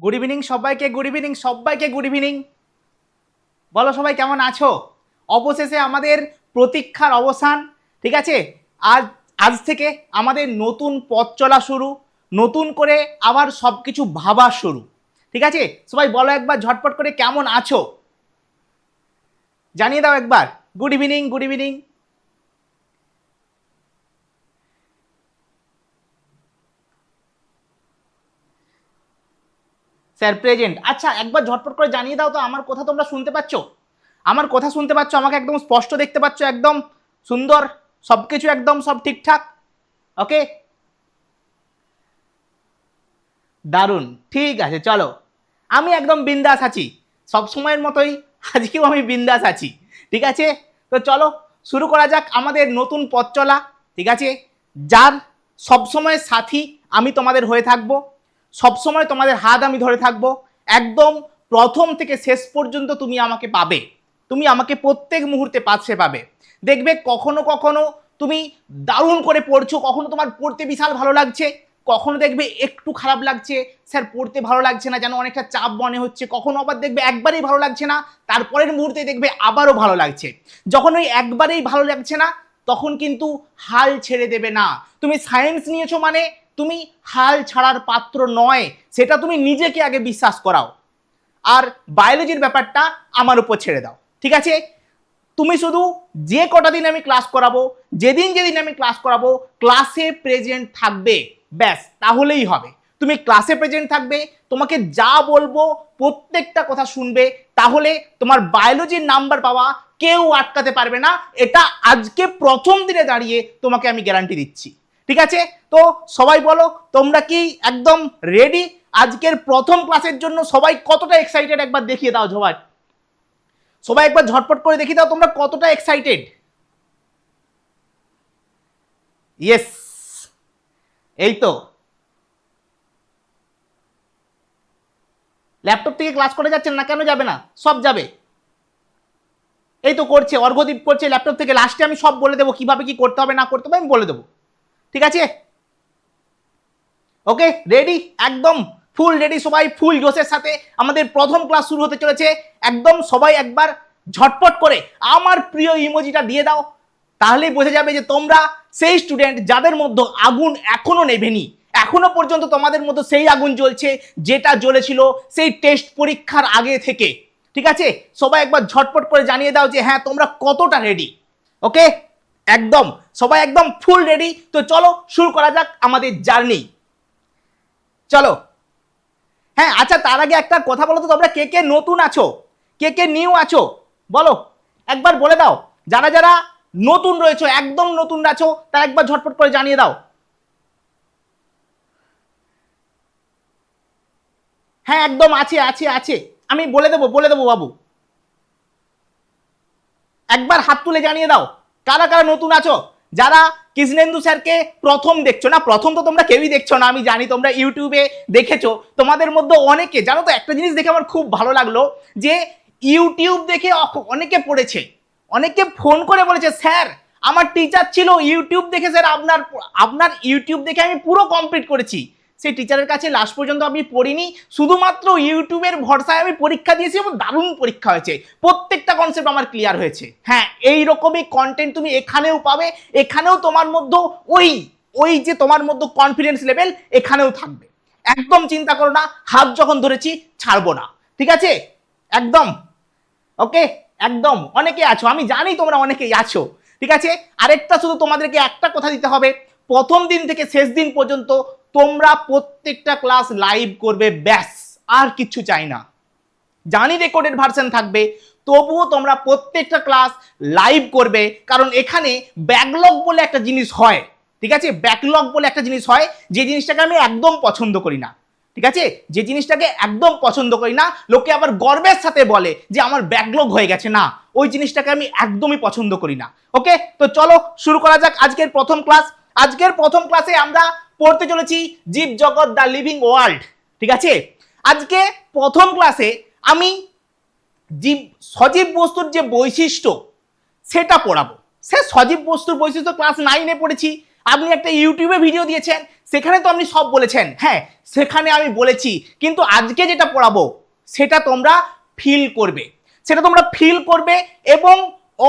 Good evening সবাইকে, good evening সবাইকে, good evening. বলো সবাই কেমন আছো? অবশেষে আমাদের প্রতীক্ষার অবসান। ঠিক আছে, আজ আজ থেকে আমাদের নতুন পথ চলা শুরু, নতুন করে আবার সব কিছু ভাবা শুরু। ঠিক আছে, সবাই বলো একবার ঝটপট করে কেমন আছো, জানিয়ে দাও একবার। Good evening, good evening. Sir present. আচ্ছা একবার ঝটপট করে জানিয়ে দাও তো আমার কথা তোমরা শুনতে পাচ্ছ? আমার কথা শুনতে পাচ্ছ? আমাকে একদম স্পষ্ট দেখতে পাচ্ছ? একদম সুন্দর সব কিছু, একদম সব ঠিকঠাক? ওকে, দারুণ। ঠিক আছে, চলো আমি একদম বিন্দাস আছি, সব সময়ের মতোই আজকেও আমি বিন্দাস আছি। ঠিক আছে, তো চলো শুরু করা যাক আমাদের নতুন পথ চলা। ঠিক আছে, যার সবসময় সাথী আমি তোমাদের হয়ে থাকবো, সবসময় তোমাদের হাত আমি ধরে থাকবো, একদম প্রথম থেকে শেষ পর্যন্ত তুমি আমাকে পাবে, তুমি আমাকে প্রত্যেক মুহূর্তে পাশে পাবে। দেখবে কখনো কখনো তুমি দারুণ করে পড়ছো, কখনো তোমার পড়তে বিশাল ভালো লাগছে, কখনো দেখবে একটু খারাপ লাগছে, স্যার পড়তে ভালো লাগছে না, যেন অনেকটা চাপ মনে হচ্ছে। কখনো আবার দেখবে একবারেই ভালো লাগছে না, তারপরের মুহূর্তে দেখবে আবারও ভালো লাগছে। যখন ওই একবারেই ভালো লাগছে না, তখন কিন্তু হাল ছেড়ে দেবে না। তুমি সায়েন্স নিয়েছো মানে তুমি হাল ছাড়ার পাত্র নয়, সেটা তুমি নিজেকে আগে বিশ্বাস করাও। আর বায়োলজির ব্যাপারটা আমার উপর ছেড়ে দাও। ঠিক আছে, তুমি শুধু যে কটা দিন আমি ক্লাস করাবো, যেদিন যেদিন আমি ক্লাস করাবো, ক্লাসে প্রেজেন্ট থাকবে, ব্যাস তাহলেই হবে। তুমি ক্লাসে প্রেজেন্ট থাকবে, তোমাকে যা বলবো প্রত্যেকটা কথা শুনবে, তাহলে তোমার বায়োলজির নাম্বার পাওয়া কেউ আটকাতে পারবে না। এটা আজকে প্রথম দিনে দাঁড়িয়ে তোমাকে আমি গ্যারান্টি দিচ্ছি। ঠিক আছে, তো সবাই বলো তোমরা কি একদম রেডি আজকের প্রথম ক্লাসের জন্য? সবাই কতটা এক্সাইটেড একবার দেখিয়ে দাও সবাই, সবাই একবার ঝটপট করে দেখিয়ে দাও তোমরা কতটা এক্সাইটেড। ইয়েস, এই তো ল্যাপটপ থেকে ক্লাস করে যাচ্ছেন না, কেন যাবে না? সব যাবে। এই তো করছে, অর্ঘদীপ করছে ল্যাপটপ থেকে। লাস্টে আমি সব বলে দেবো, কিভাবে কি করতে হবে না করতে হবে আমি বলে দেবো। ঠিক আছে, ওকে রেডি, একদম ফুল রেডি সবাই, ফুল জোশের সাথে আমাদের প্রথম ক্লাস শুরু হতে চলেছে। একদম সবাই একবার ঝটপট করে আমার প্রিয় ইমোজিটা দিয়ে দাও, তাহলেই বোঝা যাবে যে তোমরা সেই স্টুডেন্ট যাদের মধ্যে আগুন এখনো নেভেনি। এখনো পর্যন্ত তোমাদের মধ্যে সেই আগুন জ্বলছে যেটা জ্বলেছিল সেই টেস্ট পরীক্ষার আগে থেকে। ঠিক আছে, সবাই একবার ঝটপট করে জানিয়ে দাও যে হ্যাঁ তোমরা কতটা রেডি। ওকে, একদম সবাই একদম ফুল রেডি। তো চলো শুরু করা যাক আমাদের জার্নি, চলো। হ্যাঁ আচ্ছা, তার আগে একটা কথা বলো তো, তোমরা কে কে নতুন আছো, কে কে নিউ আছো বলো, একবার বলে দাও। যারা যারা নতুন রয়েছে, একদম নতুন আছো, তারা একবার ঝটপট করে জানিয়ে দাও। হ্যাঁ একদম আছে আছে আছে, আমি বলে দেবো বলে দেবো বাবু। একবার হাত তুলে জানিয়ে দাও কারা কারা নতুন আছো। যারা কৃষ্ণেন্দু স্যারকে প্রথম দেখছো, না প্রথম তো তোমরা কেউই দেখছো না, আমি জানি তোমরা ইউটিউবে দেখেছো। তোমাদের মধ্যে অনেকে জানো তো, একটা জিনিস দেখে আমার খুব ভালো লাগলো যে ইউটিউব দেখে অনেকে পড়েছে, অনেকে ফোন করে বলেছে স্যার আমার টিচার ছিল ইউটিউব দেখে, স্যার আপনার আপনার ইউটিউব দেখে আমি পুরো কমপ্লিট করেছি। সেই টিচারের কাছে লাস্ট পর্যন্ত আমি পড়িনি, শুধুমাত্র ইউটিউবের ভরসায় আমি পরীক্ষা দিয়েছি এবং দারুণ পরীক্ষা হয়েছে, প্রত্যেকটা কনসেপ্ট আমার ক্লিয়ার হয়েছে। হ্যাঁ এই রকমই কন্টেন্ট তুমি এখানেও পাবে, এখানেও তোমার মধ্যে ওই ওই যে তোমার মধ্যে কনফিডেন্স লেভেল এখানেও থাকবে। একদম চিন্তা করো না, হাত যখন ধরেছি ছাড়বো না। ঠিক আছে, একদম ওকে, একদম অনেকে আছো, আমি জানি তোমরা অনেকেই আছো। ঠিক আছে, আরেকটা শুধু তোমাদেরকে একটা কথা দিতে হবে, প্রথম দিন থেকে শেষ দিন পর্যন্ত তোমরা প্রত্যেকটা ক্লাস লাইভ করবে, ব্যাস আর কিচ্ছু চাই না। জানি রেকর্ডেড ভার্সন থাকবে, তবুও তোমরা প্রত্যেকটা ক্লাস লাইভ করবে, কারণ এখানে ব্যাকলগ বলে একটা জিনিস হয়। ঠিক আছে, ব্যাকলগ বলে একটা জিনিস হয়, যে জিনিসটাকে আমি একদম পছন্দ করি না। ঠিক আছে, যে জিনিসটাকে একদম পছন্দ করি না, লোকে আবার গর্বের সাথে বলে যে আমার ব্যাকলগ হয়ে গেছে, না ওই জিনিসটাকে আমি একদমই পছন্দ করি না। ওকে, তো চলো শুরু করা যাক আজকের প্রথম ক্লাস। আজকের প্রথম ক্লাসে আমরা পড়তে চলেছি জীব জগৎ দ্য লিভিং ওয়ার্ল্ড। ঠিক আছে, আজকে প্রথম ক্লাসে আমি জীব সজীব বস্তুর যে বৈশিষ্ট্য সেটা পড়াবো। সে সজীব বস্তুর বৈশিষ্ট্য ক্লাস 9-এ পড়েছি, আপনি একটা ইউটিউবে ভিডিও দিয়েছেন, সেখানে তো আপনি সব বলেছেন, হ্যাঁ সেখানে আমি বলেছি, কিন্তু আজকে যেটা পড়াবো সেটা তোমরা ফিল করবে, সেটা তোমরা ফিল করবে এবং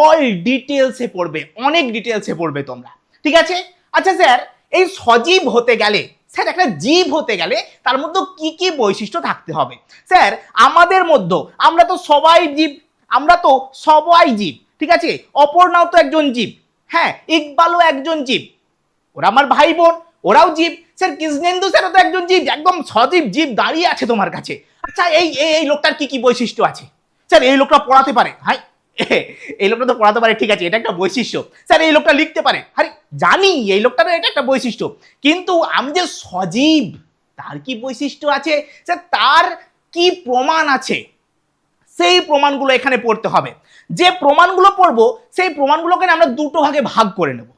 অল ডিটেলসে পড়বে, অনেক ডিটেলসে পড়বে তোমরা, ঠিক আছে? আচ্ছা স্যার, এই সজীব হতে গেলে, স্যার একটা জীব হতে গেলে তার মধ্যে কি কি বৈশিষ্ট্য থাকতে হবে? স্যার আমাদের মধ্যে, আমরা তো সবাই জীব, আমরা তো সবাই জীব, ঠিক আছে? অপর্ণাও তো একজন জীব, হ্যাঁ ইকবালও একজন জীব, ওরা আমার ভাই বোন, ওরাও জীব। স্যার কৃষ্ণেন্দু স্যারও তো একজন জীব, একদম সজীব জীব দাঁড়িয়ে আছে তোমার কাছে। আচ্ছা এই এই লোকটার কি কি বৈশিষ্ট্য আছে? স্যার এই লোকটা পড়াতে পারে, হাই এই লোকটা তো পড়াতে পারে, ঠিক আছে এটা একটা বৈশিষ্ট্য। স্যার এই লোকটা লিখতে পারে, আরে জানি এই লোকটার এটা একটা বৈশিষ্ট্য, কিন্তু আমি যে সজীব তার কি বৈশিষ্ট্য আছে? স্যার তার কি প্রমাণ আছে? সেই প্রমাণগুলো এখানে পড়তে হবে। যে প্রমাণগুলো পড়বো সেই প্রমাণগুলোকে আমরা দুটো ভাগে ভাগ করে নেব।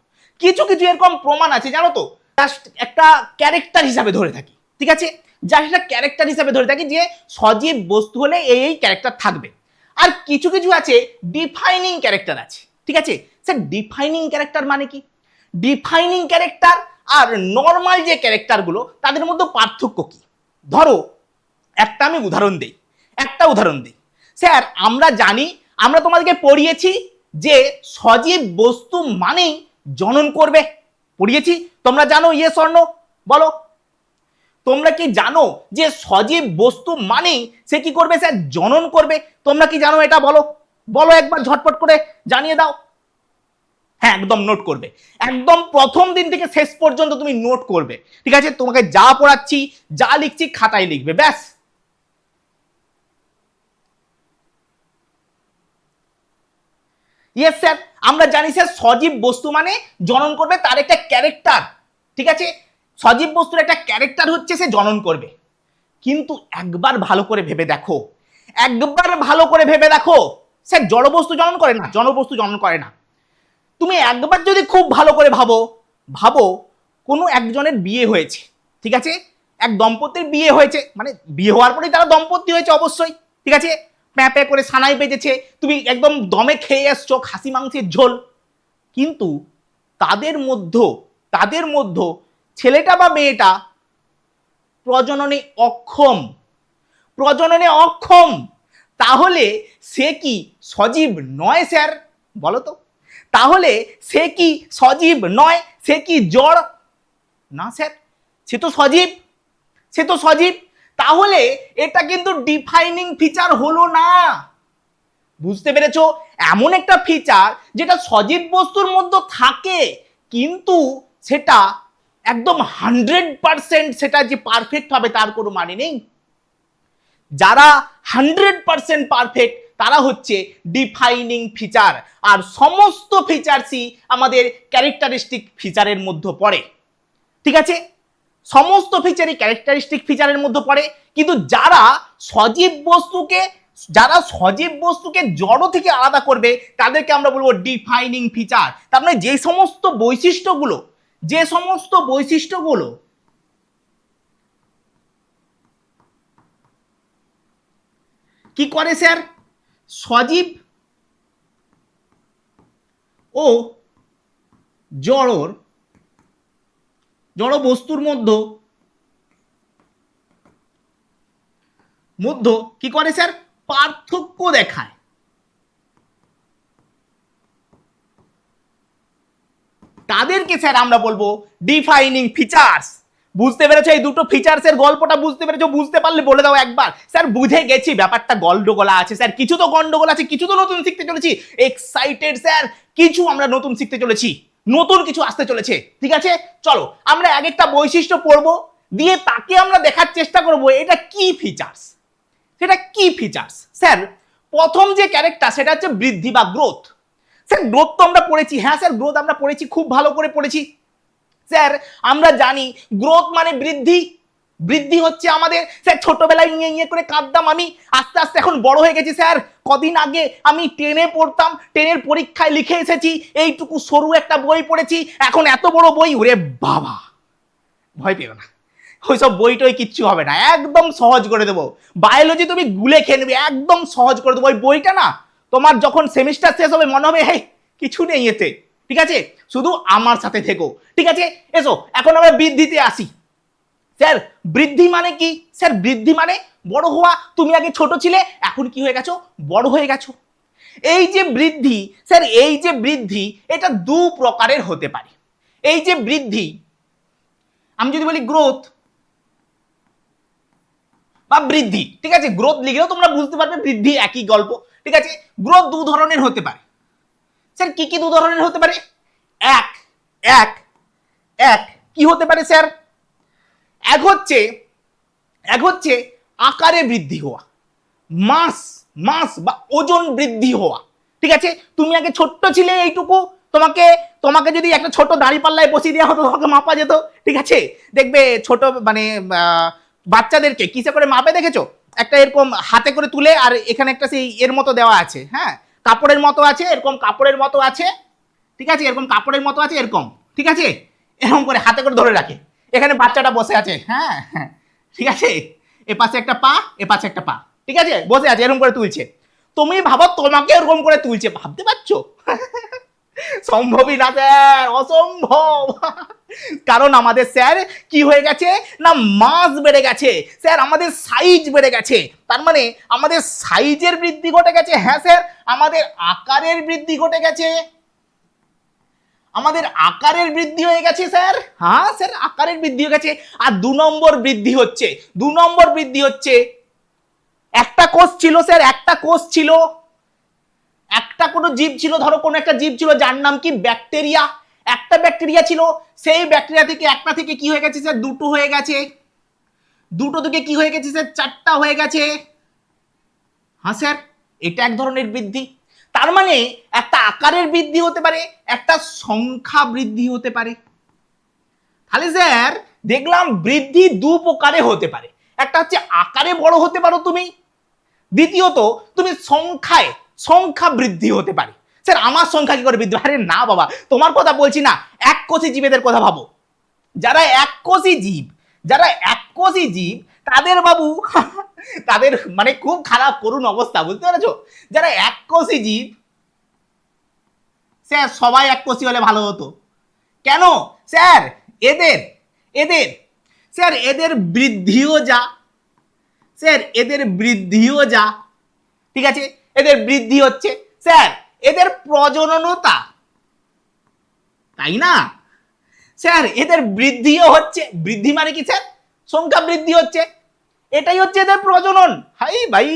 কিছু কিছু এরকম প্রমাণ আছে জানো তো, জাস্ট একটা ক্যারেক্টার হিসাবে ধরে থাকি, ঠিক আছে? জাস্ট একটা ক্যারেক্টার হিসাবে ধরে থাকি যে সজীব বস্তু হলে এই ক্যারেক্টার থাকবে। আর কিছু কিছু আছে ডিফাইনিং ক্যারেক্টার আছে, ঠিক আছে? স্যার ডিফাইনিং ক্যারেক্টার মানে কি? ডিফাইনিং ক্যারেক্টার আর নর্মাল যে ক্যারেক্টারগুলো তাদের মধ্যে পার্থক্য কি? ধরো একটা আমি উদাহরণ দিই, একটা উদাহরণ দিই। স্যার আমরা জানি, আমরা তোমাদেরকে পড়িয়েছি যে সজীব বস্তু মানেই জনন করবে, পড়িয়েছি, তোমরা জানো? ইয়েস অর নো বলো। তোমরা কি জানো যে সজীব বস্তু মানেই সে কি করবে? স্যার জনন করবে। তোমরা কি জানো এটা? বলো বলো একবার ঝটপট করে জানিয়ে দাও। হ্যাঁ একদম নোট করবে, একদম প্রথম দিন থেকে শেষ পর্যন্ত তুমি নোট করবে, ঠিক আছে? তোমাকে যা পড়াচ্ছি যা লিখছি খাতায় লিখবে, ব্যাস। ইয়েস স্যার আমরা জানি স্যার সজীব বস্তু মানে জনন করবে, তার একটা ক্যারেক্টার, ঠিক আছে? সজীব বস্তুর একটা ক্যারেক্টার হচ্ছে সে জনন করবে। কিন্তু একবার ভালো করে ভেবে দেখো, একবার ভালো করে ভেবে দেখো, স্যার জড় বস্তু জনন করে না, জড় বস্তু জনন করে না। তুমি একবার যদি খুব ভালো করে ভাবো, ভাবো কোনো একজনের বিয়ে হয়েছে, ঠিক আছে? এক দম্পতির বিয়ে হয়েছে, মানে বিয়ে হওয়ার পরেই তারা দম্পতি হয়েছে অবশ্যই, ঠিক আছে? প্যাঁ প্যাঁ করে সানাই বেজেছে, তুমি একদম দমে খেয়ে এসছো খাসি মাংসের ঝোল, কিন্তু তাদের মধ্যে ছেলেটা বা মেয়েটা প্রজননে অক্ষম, প্রজননে অক্ষম, তাহলে সে কি সজীব নয় স্যার? বলো তো, তাহলে সে কি সজীব নয়? সে কি জড়? না স্যার, সে তো সজীব, সে তো সজীব। তাহলে এটা কিন্তু ডিফাইনিং ফিচার হলো না, বুঝতে পেরেছো? এমন একটা ফিচার যেটা সজীব বস্তুর মধ্যে থাকে, কিন্তু সেটা একদম 100% সেটা যে পারফেক্ট হবে তার কোনো মানে নেই। যারা 100% পারফেক্ট তারা হচ্ছে ডিফাইনিং ফিচার, আর সমস্ত ফিচারসই আমাদের ক্যারেক্টারিস্টিক ফিচারের মধ্যে পড়ে, ঠিক আছে? সমস্ত ফিচারই ক্যারেক্টারিস্টিক ফিচারের মধ্যে পড়ে। কিন্তু যারা সজীব বস্তুকে জড় থেকে আলাদা করবে তাদেরকে আমরা বলবো ডিফাইনিং ফিচার। তার মানে যে সমস্ত বৈশিষ্ট্যগুলো কি করে স্যার সজীব ও জড় বস্তুর মধ্যে কি করে স্যার পার্থক্য দেখায়, তাদেরকে স্যার আমরা বলবো ডিফাইনিং ফিচার্স। বুঝতে পেরেছো এই দুটো ফিচার্সের গল্পটা? বুঝতে পেরেছো? বুঝতে পারলে বলে দাও একবার। স্যার বুঝে গেছি ব্যাপারটা গন্ডগোলা আছে স্যার, কিছু তো গন্ডগোল আছে, কিছু তো নতুন শিখতে চলেছি, এক্সাইটেড স্যার, কিছু আমরা নতুন শিখতে চলেছি, নতুন কিছু আসতে চলেছে, ঠিক আছে? চলো আমরা এক একটা বৈশিষ্ট্য পড়বো, দিয়ে তাকে আমরা দেখার চেষ্টা করবো এটা কি ফিচার্স, সেটা কি ফিচার্স। স্যার প্রথম যে ক্যারেক্টার সেটা হচ্ছে বৃদ্ধি বা গ্রোথ। স্যার গ্রোথ তো আমরা পড়েছি, হ্যাঁ স্যার গ্রোথ আমরা পড়েছি, খুব ভালো করে পড়েছি। স্যার আমরা জানি গ্রোথ মানে বৃদ্ধি, বৃদ্ধি হচ্ছে আমাদের, স্যার ছোটবেলায় ইয়ে করে কাঁদতাম আমি, আস্তে আস্তে এখন বড় হয়ে গেছি স্যার। কদিন আগে আমি 10-এ পড়তাম, 10-এর পরীক্ষায় লিখে এসেছি, এইটুকু সরু একটা বই পড়েছি, এখন এত বড় বই, ওরে বাবা ভয় পেও না, ওইসব বইটই কিচ্ছু হবে না, একদম সহজ করে দেবো। বায়োলজি তুমি গুলে খেয়ে নেবে, একদম সহজ করে দেবো। ওই বইটা না তোমার যখন সেমিস্টার শেষ হবে মনে হবে হে কিছু নেই এতে, ঠিক আছে, শুধু আমার সাথে থেকো। ঠিক আছে, এসো এখন আমরা বৃদ্ধিতে আসি। স্যার বৃদ্ধি মানে কি? স্যার বৃদ্ধি মানে বড় হওয়া। তুমি আগে ছোট ছিলে, এখন কি হয়ে গেছো? বড় হয়ে গেছো। এই যে বৃদ্ধি, স্যার এই যে বৃদ্ধি, এটা দু প্রকারের হতে পারে। এই যে বৃদ্ধি, আমি যদি বলি গ্রোথ বা বৃদ্ধি, ঠিক আছে, গ্রোথ লিখলেও তোমরা বুঝতে পারবে বৃদ্ধি একই গল্প। ঠিক আছে, গ্রোথ দু ধরনের হতে পারে। স্যার কি কি দু ধরনের হতে পারে? এক এক এক কি হতে পারে স্যার? এক হচ্ছে আকারে বৃদ্ধি হওয়া, মাস মাস বা ওজন বৃদ্ধি হওয়া। ঠিক আছে, তুমি আগে ছোট্ট ছিলে এইটুকু, তোমাকে তোমাকে যদি একটা ছোট দাড়ি পাল্লায় বসিয়ে দেওয়া হতো তোমাকে মাপা যেত। ঠিক আছে, দেখবে ছোট মানে বাচ্চাদেরকে কিসে করে মাপে দেখেছো? একটা এরকম হাতে করে তুলে, আর এখানে একটা সেই এর মতো দেওয়া আছে, হ্যাঁ কাপড়ের মতো আছে, এরকম কাপড়ের মতো আছে। ঠিক আছে, এরকম কাপড়ের মতো আছে এরকম। ঠিক আছে, এরকম করে হাতে করে ধরে রাখে, এখানে বাচ্চাটা বসে আছে, হ্যাঁ হ্যাঁ ঠিক আছে, এ পাশে একটা পা, এ পাশে একটা পা, ঠিক আছে বসে আছে, এরকম করে তুলছে। তুমি ভাবো তোমাকে এরকম করে তুলছে, ভাবতে পারছো? সম্ভবই না স্যার, অসম্ভব। কারণ আমাদের স্যার কি হয়ে গেছে না, মাস বেড়ে গেছে স্যার, আমাদের সাইজ বেড়ে গেছে। তার মানে আমাদের সাইজের বৃদ্ধি ঘটে গেছে। হ্যাঁ স্যার, আমাদের আকারের বৃদ্ধি ঘটে গেছে, আমাদের আকারের বৃদ্ধি হয়ে গেছে স্যার। হ্যাঁ স্যার, আকারের বৃদ্ধি হয়ে গেছে। আর দু নম্বর বৃদ্ধি হচ্ছে একটা কোষ ছিল স্যার, একটা কোষ ছিল, একটা কোনো জীব ছিল, ধরো কোনো একটা জীব ছিল যার নাম কি ব্যাকটেরিয়া। একটা ব্যাকটেরিয়া ছিল, সেই ব্যাকটেরিয়া থেকে একটা থেকে কি হয়ে গেছে স্যার, দুটো হয়ে গেছে, দুটো থেকে কি হয়ে গেছে স্যার, চারটা হয়ে গেছে। হ্যাঁ স্যার, এটা এক ধরনের বৃদ্ধি। তার মানে একটা আকারের বৃদ্ধি হতে পারে, একটা সংখ্যা বৃদ্ধি হতে পারে। তাহলে স্যার দেখলাম বৃদ্ধি দু প্রকারে হতে পারে, একটা হচ্ছে আকারে বড় হতে পারো তুমি, দ্বিতীয়ত তুমি সংখ্যা বৃদ্ধি হতে পারে। স্যার আমার সংখ্যা কি করে বৃদ্ধি? আরে না বাবা, তোমার কথা বলছি না, এককোষী জীবেদের কথা ভাবো। যারা এককোষী জীব তাদের বাবু তাদের মানে খুব খারাপ করুণ অবস্থা, বুঝতে পেরেছো? যারা এককোষী জীব, স্যার সবাই এককোষী হলে ভালো হতো। কেন স্যার? এদের এদের স্যার এদের বৃদ্ধিও যা, স্যার এদের বৃদ্ধিও যা, ঠিক আছে, এদের বৃদ্ধি হচ্ছে স্যার, এদের প্রজননতা, তাই না স্যার? এদের বৃদ্ধিও হচ্ছে, বৃদ্ধি মানে কি স্যার? সংখ্যা বৃদ্ধি হচ্ছে, এটাই হচ্ছে এদের প্রজনন। হাই ভাই,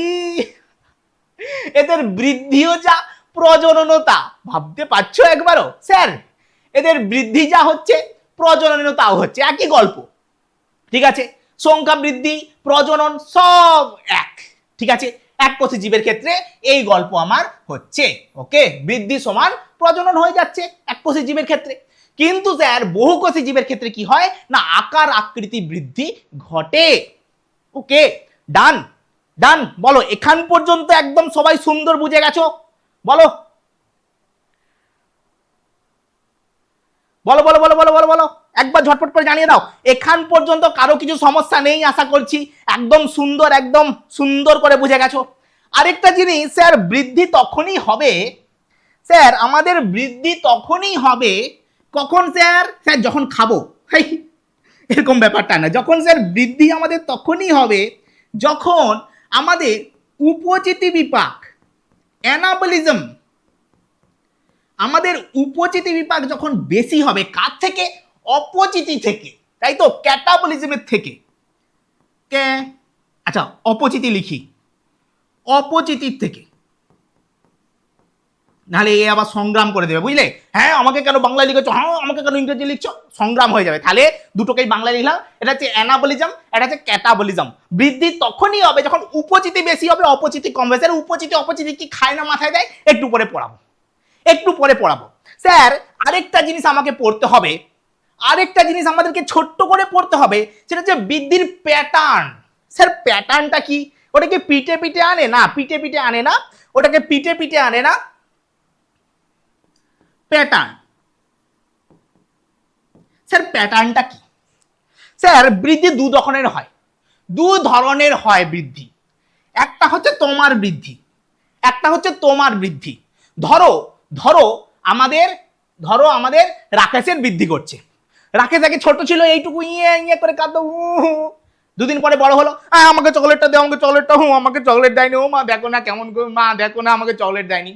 এদের বৃদ্ধিও যা, প্রজননতা, ভাবতে পারছো একবারও? স্যার এদের বৃদ্ধি যা হচ্ছে, প্রজননতাও হচ্ছে, একই গল্প। ঠিক আছে, সংখ্যা বৃদ্ধি প্রজনন সব এক। ঠিক আছে, এককোষী জীবের ক্ষেত্রে এই গল্প আমার হচ্ছে। ওকে, বৃদ্ধি সমান প্রজনন হয়ে যাচ্ছে এককোষী জীবের ক্ষেত্রে। কিন্তু স্যার বহুকোষী জীবের ক্ষেত্রে কি হয় না, আকার আকৃতি বৃদ্ধি ঘটে। ওকে, ডান ডান। বলো এখান পর্যন্ত একদম সবাই সুন্দর বুঝে গেছো? বলো বলো বলো বলো বলো বলো বলো একবার ঝটপট করে জানিয়ে দাও। এখান পর্যন্ত কারো কিছু সমস্যা নেই আশা করছি, একদম সুন্দর করে বুঝে গেছো। আরেকটা জিনিস স্যার, বৃদ্ধি তখনই হবে স্যার, আমাদের বৃদ্ধি তখনই হবে কখন স্যার? স্যার যখন খাবো, এরকম ব্যাপারটা না। যখন স্যার বৃদ্ধি আমাদের তখনই হবে যখন আমাদের উপচিতি বিপাক, অ্যানাবলিজম, আমাদের উপচিতি বিপাক যখন বেশি হবে, কার থেকে? অপচিতি থেকে, তাই তো, ক্যাটাবলিজমের থেকে। কে আচ্ছা অপচিতি লিখি, অপচিতির থেকে, নাহলে এ আবার সংগ্রাম করে দেবে, বুঝলে? হ্যাঁ আমাকে কেন বাংলা লিখেছো, হ্যাঁ আমাকে কেন ইংরেজি লিখছো, সংগ্রাম হয়ে যাবে। তাহলে দুটোকেই বাংলা লিখলাম, এটা হচ্ছে অ্যানাবলিজম, এটা হচ্ছে ক্যাটাবলিজম। বৃদ্ধি তখনই হবে যখন উপচিতি বেশি হবে, অপচিতি কমবে। স্যার উপচিতি অপচিতি কি খায় না মাথায় দেয়? একটু পরে পড়াবো স্যার। আরেকটা জিনিস আমাকে পড়তে হবে, আরেকটা জিনিস আমাদেরকে ছোট্ট করে পড়তে হবে, সেটা হচ্ছে বৃদ্ধির প্যাটার্ন। স্যার প্যাটার্নটা কি? ওটাকে পিটে পিটে আনে না, ওটাকে পিটে পিটে আনে না, প্যাটার্ন। স্যার প্যাটার্নটা কি? স্যার বৃদ্ধি দু ধরনের হয় বৃদ্ধি। একটা হচ্ছে তোমার বৃদ্ধি, একটা হচ্ছে তোমার বৃদ্ধি। ধরো আমাদের ধরো আমাদের রাকেশের বৃদ্ধি করছে। রাকেশ আগে ছোট ছিল এইটুকু ইয়ে ইয়ে করে কাঁদতো, দুদিন পরে বড় হলো, আমাকে চকলেটটা দে, আমাকে চকলেটটা, আমাকে চকলেট দেয়নি, ও মা দেখো না কেমন, মা দেখো না আমাকে চকলেট দেয়নি।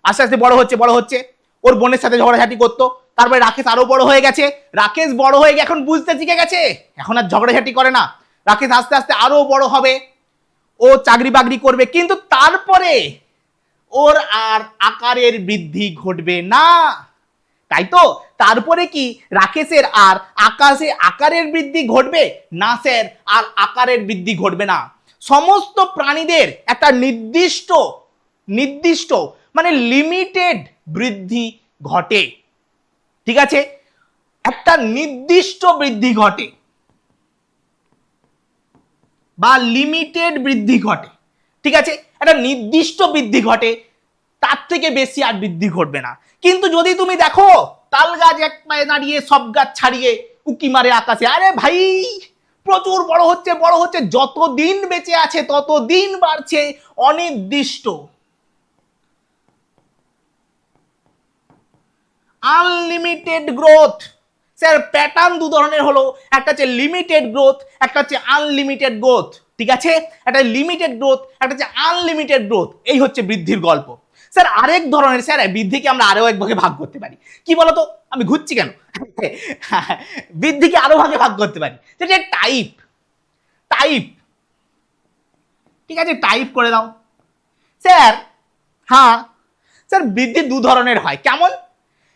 আস্তে আস্তে বড় হচ্ছে, ওর বোনের সাথে ঝগড়াঝাটি করতো। তারপরে রাকেশ আরো বড় হয়ে গেছে, রাকেশ বড় হয়ে গিয়ে এখন বুঝতে শিখে গেছে, এখন আর ঝগড়াঝাটি করে না। রাকেশ আস্তে আস্তে আরো বড় হবে, ও চাকরি বাকরি করবে, কিন্তু তারপরে ওর আর আকারের বৃদ্ধি ঘটবে না, তাই তো? তারপরে কি রাকেশের আর আকারের বৃদ্ধি ঘটবে না স্যার? আর আকারের বৃদ্ধি ঘটবে না। সমস্ত প্রাণীদের একটা নির্দিষ্ট মানে লিমিটেড বৃদ্ধি ঘটে, ঠিক আছে? একটা নির্দিষ্ট বৃদ্ধি ঘটে বা লিমিটেড বৃদ্ধি ঘটে, ঠিক আছে? একটা নির্দিষ্ট বৃদ্ধি ঘটে, তার থেকে বেশি আর বৃদ্ধি ঘটবে না। কিন্তু যদি তুমি দেখো তাল গাছ এক পায়ে দাঁড়িয়ে সব গাছ ছাড়িয়ে উকি মারে আকাশে, আরে ভাই প্রচুর বড় হচ্ছে, যতদিন বেঁচে আছে ততদিন বাড়ছে, অনির্দিষ্ট, আনলিমিটেড গ্রোথ। স্যার প্যাটার্ন দু ধরনের হলো, একটা হচ্ছে লিমিটেড গ্রোথ, একটা হচ্ছে আনলিমিটেড গ্রোথ, ঠিক আছে? একটা লিমিটেড গ্রোথ, একটা হচ্ছে আনলিমিটেড গ্রোথ, এই হচ্ছে বৃদ্ধির গল্প। স্যার আরেক ধরনের, স্যার বৃদ্ধিকে আমরা আরো এক ভাগে ভাগ করতে পারি, কি বলতো? আমি ঘুরছি কেন? বৃদ্ধিকে আরো ভাগে ভাগ করতে পারি, সেটা টাইপ, ঠিক আছে? টাইপ করে দাও স্যার। হ্যাঁ স্যার, বৃদ্ধি দু ধরনের হয়, কেমন?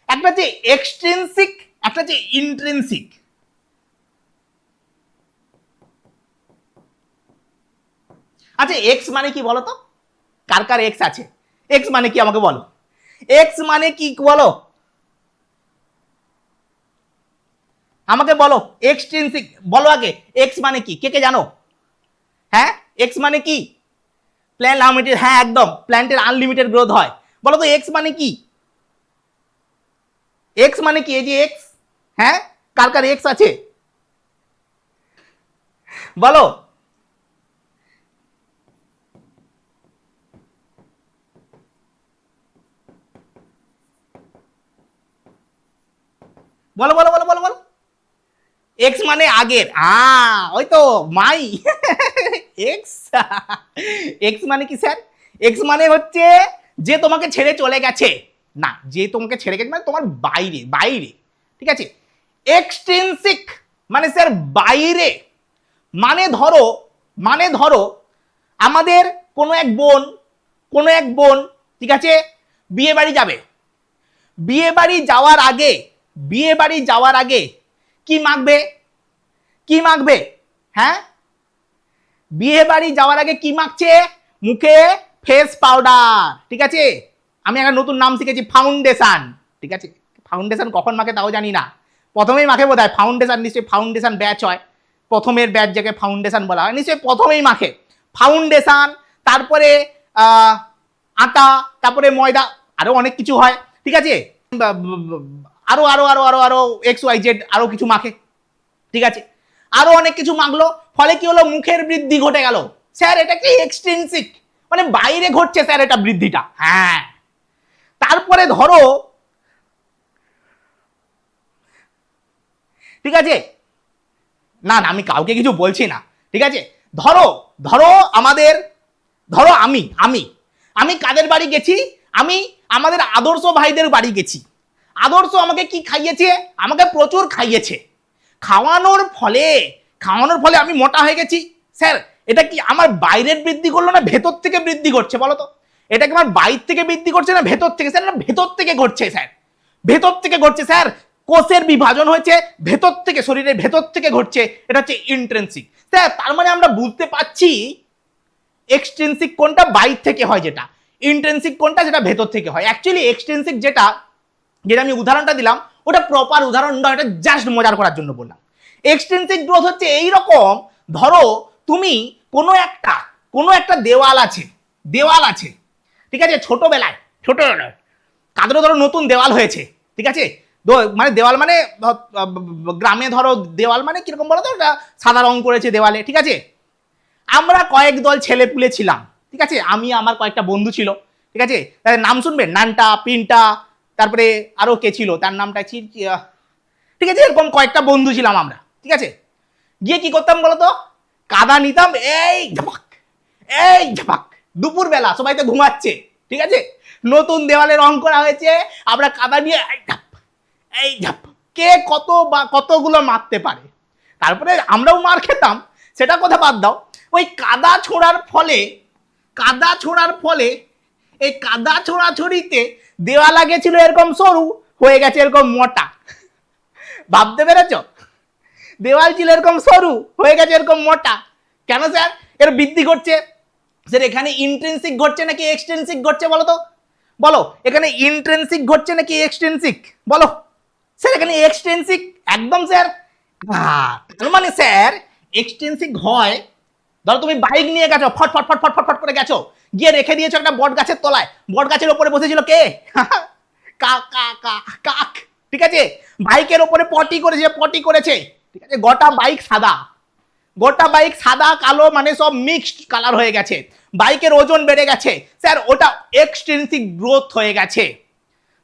একটা হচ্ছে এক্সট্রিনসিক, একটা হচ্ছে ইন্ট্রিনসিক। আচ্ছা এক্স মানে কি বলো তো? কার কার এক্স আছে? এক্স মানে কি আমাকে বলো, এক্স মানে কি বলো আমাকে, বলো এক্সট্রিনসিক বলো আগে, এক্স মানে কি, কে কে জানো? হ্যাঁ এক্স মানে কি? প্ল্যান্ট আনলিমিটেড, হ্যাঁ একদম, প্ল্যান্টের আনলিমিটেড গ্রোথ হয়। বলো তো এক্স মানে কি? এক্স মানে কি? এই যে এক্স, হ্যাঁ কার কার এক্স আছে বলো? বলো বলো বলো বলো বলো। এক্স মানে আগের, ওই তো মাই এক্স। এক্স মানে কি স্যার? এক্স মানে হচ্ছে যে তোমাকে ছেড়ে চলে গেছে, না যে তোমাকে ছেড়ে গেছে মানে তোমার বাইরে, ঠিক আছে? এক্সট্রিনসিক মানে স্যার বাইরে, মানে ধরো আমাদের কোনো এক বোন, ঠিক আছে, বিয়ে বাড়ি যাবে, বিয়ে বাড়ি যাওয়ার আগে কি মাখবে? হ্যাঁ বিয়ে বাড়ি যাওয়ার আগে কি মাখছে? মুখে ফেস পাউডার, ঠিক আছে? আমি একটা নতুন নাম শিখেছি, ফাউন্ডেশন, ঠিক আছে? ফাউন্ডেশন কখন মাখে তাও জানি না, প্রথমেই মাখে বোধহয় ফাউন্ডেশন, নিশ্চয়ই ফাউন্ডেশন ব্যাচ হয়, প্রথমের ব্যাচ যাকে ফাউন্ডেশন বলা হয়, নিশ্চয়ই প্রথমেই মাখে ফাউন্ডেশন, তারপরে আটা, তারপরে ময়দা, আরো অনেক কিছু হয়, ঠিক আছে? আরো আরো আরো আরো আরো এক্স ওয়াই জেড আরো কিছু মাখে, ঠিক আছে? আরো অনেক কিছু মাখলো, ফলে কি হলো? মুখের বৃদ্ধি ঘটে গেল। স্যার এটা কি এক্সট্রিনসিক, মানে বাইরে ঘটছে স্যার এটা বৃদ্ধিটা, হ্যাঁ। তারপরে ধরো, ঠিক আছে, না না আমি কাউকে কিছু বলছি না, ঠিক আছে? ধরো আমি কাদের বাড়ি গেছি? আমি আমাদের আদর্শ ভাইদের বাড়ি গেছি। আদর্শ আমাকে কি খাইয়েছে? আমাকে প্রচুর খাইয়েছে। খাওয়ানোর ফলে আমি মোটা হয়ে গেছি। স্যার এটা কি আমার বাইরের বৃদ্ধি করলো না ভেতর থেকে বৃদ্ধি করছে বলো তো? এটা কি আমার বাইরে থেকে বৃদ্ধি করছে না ভেতর থেকে? স্যার ভেতর থেকে ঘটছে স্যার, ভেতর থেকে ঘটছে স্যার। কোষের বিভাজন হয়েছে ভেতর থেকে, শরীরের ভেতর থেকে ঘটছে, এটা হচ্ছে ইন্ট্রিনসিক। স্যার তার মানে আমরা বুঝতে পারছি এক্সট্রিনসিক কোনটা, বাইরে থেকে হয় যেটা, ইন্ট্রিনসিক কোনটা যেটা ভেতর থেকে হয়। অ্যাকচুয়ালি এক্সট্রিনসিক যেটা আমি উদাহরণটা দিলাম ওটা প্রপার উদাহরণ নয়, এটা জাস্ট মজার করার জন্য বললাম। এক্সট্রিনসিক গ্রোথ হচ্ছে এই রকম, ধরো তুমি কোনো একটা দেওয়াল আছে, ঠিক আছে? ছোটবেলায় কাদেরও ধরো নতুন দেওয়াল হয়েছে, ঠিক আছে? মানে দেওয়াল মানে গ্রামে ধরো দেওয়াল মানে কিরকম বলো তো, সাদা রং করেছে দেওয়ালে, ঠিক আছে? আমরা কয়েক দল ছেলে পুলে ছিলাম, ঠিক আছে? আমি আমার কয়েকটা বন্ধু ছিল, ঠিক আছে? তাদের নাম শুনবে, নানটা, পিন্টা, তারপরে আরো কে ছিল, তার নামটা ঠিক আছে, এরকম কয়েকটা বন্ধু ছিলাম আমরা, ঠিক আছে। গিয়ে কি করতাম বলতো, কাদা নিতাম, এই ঝাপাক এই ঝাপাক, দুপুর বেলা সবাই তো ঘুমাচ্ছে, ঠিক আছে, নতুন দেওয়ালে রং করা হয়েছে, আমরা কাদা নিয়ে এই ঝাপ, কে কতগুলো মারতে পারে। তারপরে আমরাও মার খেতাম, সেটা কথা বাদ দাও। ওই কাদা ছোড়ার ফলে এই কাদা ছোড়াছড়িতে দেওয়াল গেছিল এরকম সরু, হয়ে গেছে এরকম মোটা। ভাবতে পেরেছ? দেওয়াল ছিল এরকম সরু, হয়ে গেছে এরকম মোটা। কেন স্যার? এর বৃদ্ধি ঘটছে। স্যার এখানে ইন্ট্রিনসিক ঘটছে নাকি এক্সট্রিনসিক ঘটছে বলো তো, বলো এখানে ইন্ট্রিনসিক ঘটছে নাকি এক্সট্রিনসিক, বলো। স্যার এখানে এক্সট্রিনসিক, একদম স্যার। তার মানে স্যার এক্সট্রিনসিক হয়, ধরো তুমি বাইক নিয়ে গেছো, ফট ফট ফট ফট ফট ফট করে গেছো, গিয়ে রেখে দিয়েছো একটা বট গাছের তলায়, বট গাছের উপরে বসেছিল কে? কাক, ঠিক আছে। বাইকের উপরে পটি করেছে, ঠিক আছে। গোটা বাইক সাদা কালো, মানে সব মিক্সড কালার হয়ে গেছে, বাইকের ওজন বেড়ে গেছে স্যার, ওটা এক্সট্রিনসিক গ্রোথ হয়ে গেছে।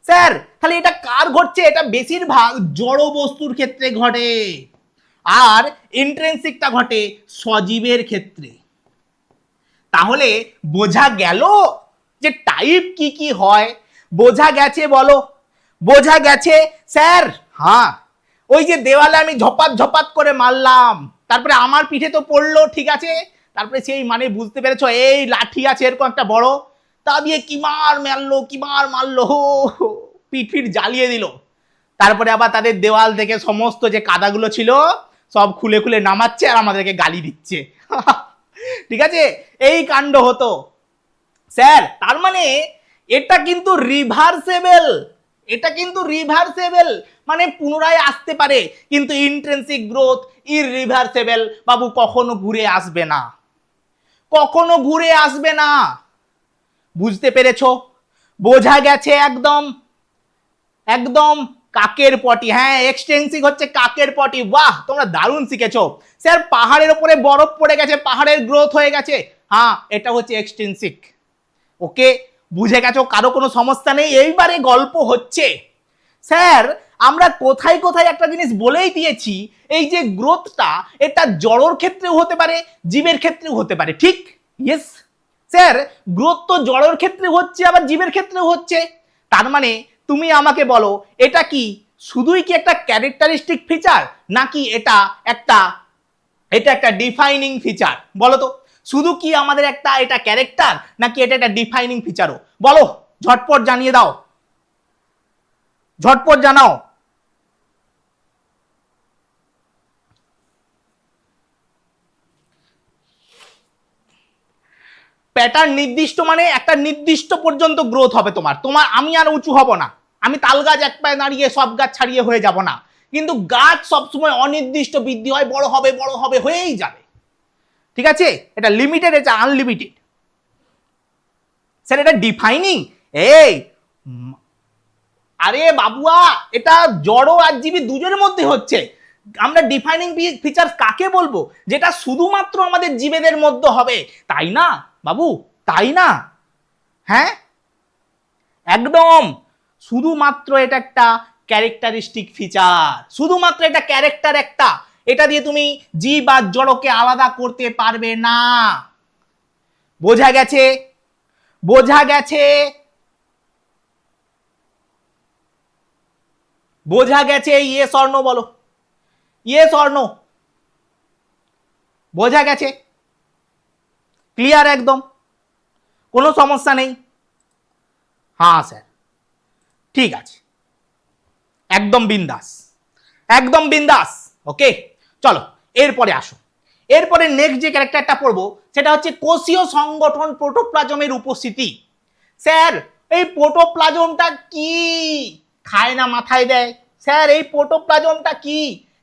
স্যার তাহলে এটা কার ঘটছে? এটা বেশিরভাগ জড় বস্তুর ক্ষেত্রে ঘটে, আর ইন্ট্রিনসিকটা ঘটে সজীবের ক্ষেত্রে। তাহলে বোঝা গেল যে টাইপ কি কি হয়, বোঝা গেছে, বলো বোঝা গেছে স্যার? হ্যাঁ, ওই যে দেওয়ালে আমি ঝপাত করে মারলাম, তারপরে আমার পিঠে তো পড়লো, ঠিক আছে, তারপরে সেই মানে বুঝতে পেরেছো, এই লাঠি আছে এরকম একটা বড়, তা দিয়ে কি মারলো, পিঠ জ্বালিয়ে দিল। তারপরে আবার তাদের দেওয়াল থেকে সমস্ত যে কাদাগুলো ছিল সব খুলে নামাচ্ছে আর আমাদেরকে গালি দিচ্ছে। ঠিক আছে, এই কাণ্ড হতো স্যার। তার মানে এটা কিন্তু রিভার্সেবল, মানে পুনরায় আসতে পারে, কিন্তু ইন্ট্রিনসিক গ্রোথ ইররিভার্সেবল বাবু, কখনো ঘুরে আসবে না। বুঝতে পেরেছো? বোঝা গেছে একদম কাকের পটি। হ্যাঁ, এক্সটেন্সিক হচ্ছে কাকের পটি। বাহ, তোমরা দারুণ শিখেছো স্যার। পাহাড়ের উপরে বরফ পড়ে গেছে, পাহাড়ের গ্রোথ হয়ে গেছে, হ্যাঁ এটা হচ্ছে এক্সটেন্সিক। ওকে, বুঝে গেছো? কারো কোনো সমস্যা নেই? এইবারে গল্প হচ্ছে স্যার, আমরা কোথায় একটা জিনিস বলেই দিয়েছি, এই যে গ্রোথটা, এটা জড়র ক্ষেত্রেও হতে পারে, জীবের ক্ষেত্রেও হতে পারে, ঠিক? ইয়েস স্যার, গ্রোথ তো জড়র ক্ষেত্রে হচ্ছে, আবার জীবের ক্ষেত্রেও হচ্ছে। তার মানে তুমি আমাকে বলো, এটা কি শুধুই কি একটা ক্যারেক্টারিস্টিক ফিচার, নাকি এটা একটা ডিফাইনিং ফিচার? বলো তো, শুধু কি আমাদের এটা ক্যারেক্টার, নাকি এটা একটা ডিফাইনিং ফিচারও? বলো, ঝটপট জানিয়ে দাও, ঝটপট জানাও। প্যাটার্ন নির্দিষ্ট, মানে একটা নির্দিষ্ট পর্যন্ত গ্রোথ হবে তোমার। আমি আর উঁচু হব না, আমি তাল গাছ এক পায়ে দাঁড়িয়ে সব গাছ ছাড়িয়ে হয়ে যাব না, কিন্তু গাছ সবসময় অনির্দিষ্ট বৃদ্ধি হয়, বড় হবে হয়েই যাবে, ঠিক আছে। এটা লিমিটেড, এটা আনলিমিটেড। স্যার এটা ডিফাইনিং, এই আরে বাবুয়া, এটা জড় আর জীবী দুজনের মধ্যে হচ্ছে। আমরা ডিফাইনিং ফিচার কাকে বলবো? যেটা শুধুমাত্র আমাদের জীবেদের মধ্যে হবে, তাই না বাবু? তাই না? হ্যাঁ, একদম। শুধুমাত্র এটা একটা ক্যারেক্টারিস্টিক ফিচার, শুধুমাত্র এটা ক্যারেক্টার একটা, এটা দিয়ে তুমি জীব আর জড়কে আলাদা করতে পারবে না। বোঝা গেছে? ইয়েস অর নো বলো, ইয়েস অর নো? বোঝা গেছে? ক্লিয়ার একদম? কোনো সমস্যা নেই? হ্যাঁ স্যার, ঠিক আছে, একদম বিন্দাস। ওকে, চলো এরপরে আসো। এরপরে নেক্সট যে ক্যারেক্টারটা পড়বো সেটা হচ্ছে কোষীয় সংগঠন প্রোটোপ্লাজমের উপস্থিতি। স্যার এই প্রোটোপ্লাজমটা কি খায় না মাথায় দেয়? স্যার এই প্রোটোপ্লাজমটা কি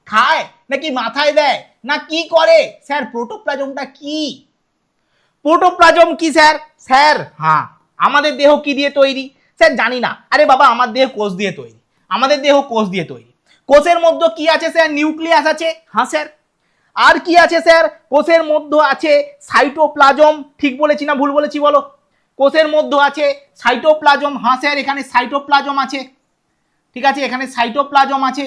খায় নাকি মাথায় দেয়, না কি করে? স্যার প্রোটোপ্লাজমটা কি? প্রোটোপ্লাজম কি স্যার? স্যার হ্যাঁ, আমাদের দেহ কি দিয়ে তৈরি? স্যার জানি না। আরে বাবা, আমার দেহ কোষ দিয়ে তৈরি, কোষের মধ্যে কি আছে স্যার? নিউক্লিয়াস আছে। হ্যাঁ স্যার। আর কি আছে স্যার? কোষের মধ্যে আছে সাইটোপ্লাজম। ঠিক বলেছি না ভুল বলেছি বলো? কোষের মধ্যে আছে সাইটোপ্লাজম। হ্যাঁ স্যার, এখানে সাইটোপ্লাজম আছে। ঠিক আছে, এখানে সাইটোপ্লাজম আছে,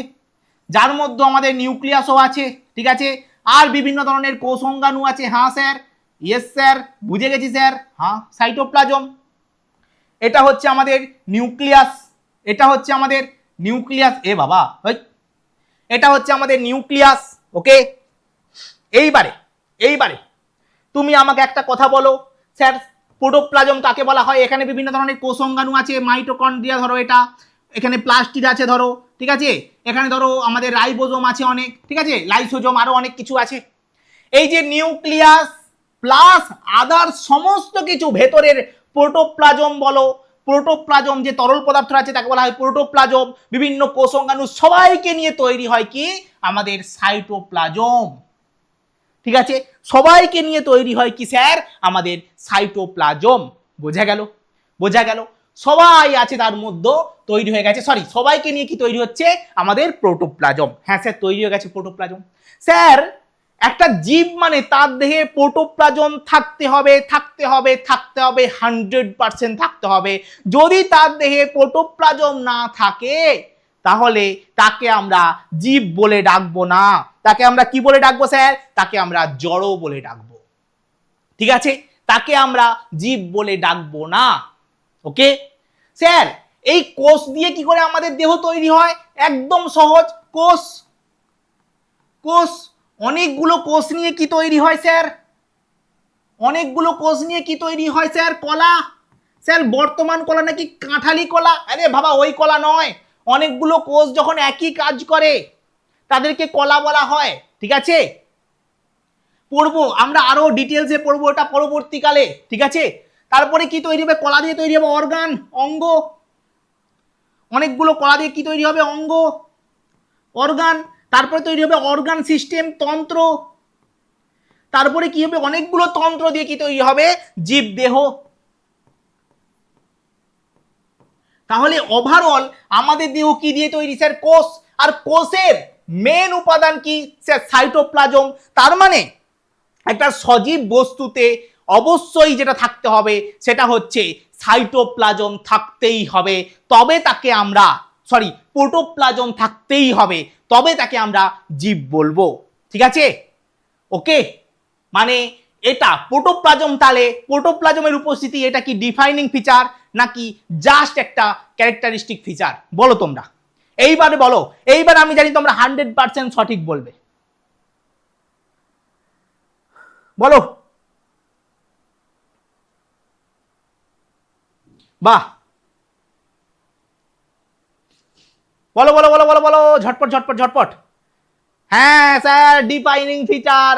যার মধ্যে আমাদের নিউক্লিয়াসও আছে, ঠিক আছে, আর বিভিন্ন ধরনের কোষ অঙ্গাণু আছে। হ্যাঁ স্যার, ইয়েস স্যার, বুঝে গেছি স্যার। হ্যাঁ, সাইটোপ্লাজম, এটা হচ্ছে আমাদের নিউক্লিয়াস, এটা হচ্ছে আমাদের নিউক্লিয়াস, এ বাবা এটা হচ্ছে আমাদের নিউক্লিয়াস। ওকে, এইবারে এইবারে তুমি আমাকে একটা কথা বলো স্যার, প্রোটোপ্লাজম কাকে বলা হয়? এখানে বিভিন্ন ধরনের কোষ অঙ্গাণু আছে, মাইটোকন্ড্রিয়া ধরো, এটা এখানে প্লাস্টিড আছে ধরো, ঠিক আছে, এখানে ধরো আমাদের রাইবোজোম আছে অনেক, ঠিক আছে, লাইসোজোম, আরো অনেক কিছু আছে। এই যে নিউক্লিয়াস প্লাস আদার সমস্ত কিছু ভেতরের প্রোটোপ্লাজম বলো, প্রোটোপ্লাজম যে তরল পদার্থ আছে তাকে বলা হয় প্রোটোপ্লাজম, বিভিন্ন কোষ অঙ্গাণু সবাইকে নিয়ে তৈরি হয় কি আমাদের সাইটোপ্লাজম। ঠিক আছে, সবাইকে নিয়ে তৈরি হয় কি স্যার আমাদের সাইটোপ্লাজম। বোঝা গেল? বোঝা গেল? সবাই আছে তার মধ্যে তৈরি হয়ে গেছে, সরি সবাইকে নিয়ে কি তৈরি হচ্ছে আমাদের প্রোটোপ্লাজম। হ্যাঁ স্যার, তৈরি হয়ে গেছে প্রোটোপ্লাজম। স্যার, একটা জীব মানে তার দেহে প্রোটোপ্লাজম থাকতে হবে, থাকতে হবে, থাকতে হবে, 100% থাকতে হবে। যদি তার দেহে প্রোটোপ্লাজম না থাকে তাহলে তাকে আমরা জীব বলে ডাকবো না। তাকে আমরা কি বলে ডাকবো স্যার? তাকে আমরা জড় বলে ডাকবো। ঠিক আছে, তাকে আমরা জীব বলে ডাকবো না। ওকে স্যার, এই কোষ দিয়ে কি করে আমাদের দেহ তৈরি হয়? একদম সহজ, কোষ কোষ অনেকগুলো কোষ নিয়ে কি তৈরি হয় স্যার? অনেকগুলো কোষ নিয়ে কি তৈরি হয় স্যার? কলা। স্যার, বর্তমান কলা নাকি কাঁঠালি কলা? আরে বাবা, ওই কলা নয়। অনেকগুলো কোষ যখন একই কাজ করে তাদেরকে কলা বলা হয়। ঠিক আছে, পড়বো আমরা, আরো ডিটেলসে পড়বো এটা পরবর্তীকালে। ঠিক আছে, তারপরে কি তৈরি হবে? কলা দিয়ে তৈরি হবে অর্গান, অঙ্গ। অনেকগুলো কলা দিয়ে কি তৈরি হবে? অঙ্গ, অর্গান। তারপরে তৈরি হবে অর্গান সিস্টেম, তন্ত্র। তারপরে কি হবে? অনেকগুলো তন্ত্র দিয়ে কি তৈরি হবে? জীবদেহ। তাহলে ওভারঅল আমাদের দেহ কি দিয়ে তৈরি স্যার? কোষ। আর কোষের মেন উপাদান কি স্যার? সাইটোপ্লাজম। তার মানে একটা সজীব বস্তুতে অবশ্যই যেটা থাকতে হবে সেটা হচ্ছে সাইটোপ্লাজম থাকতেই হবে, তবে তাকে আমরা, সরি, প্রোটোপ্লাজম থাকতেই হবে, তবে তাকে আমরা জীব বলবো। ঠিক আছে, ওকে, মানে এটা প্রোটোপ্লাজম। তাহলে প্রোটোপ্লাজমের উপস্থিতি এটা কি ডিফাইনিং ফিচার নাকি জাস্ট একটা ক্যারেক্টারিস্টিক ফিচার? বলো তোমরা, এইবারে বলো। এইবার আমি জানি তোমরা 100% সঠিক বলবে, বলো। বাহ, বলো বলো বলো বলো বলো, ঝটপট ঝটপট ঝটপট। হ্যাঁ স্যার, ডিফাইনিং ফিচার।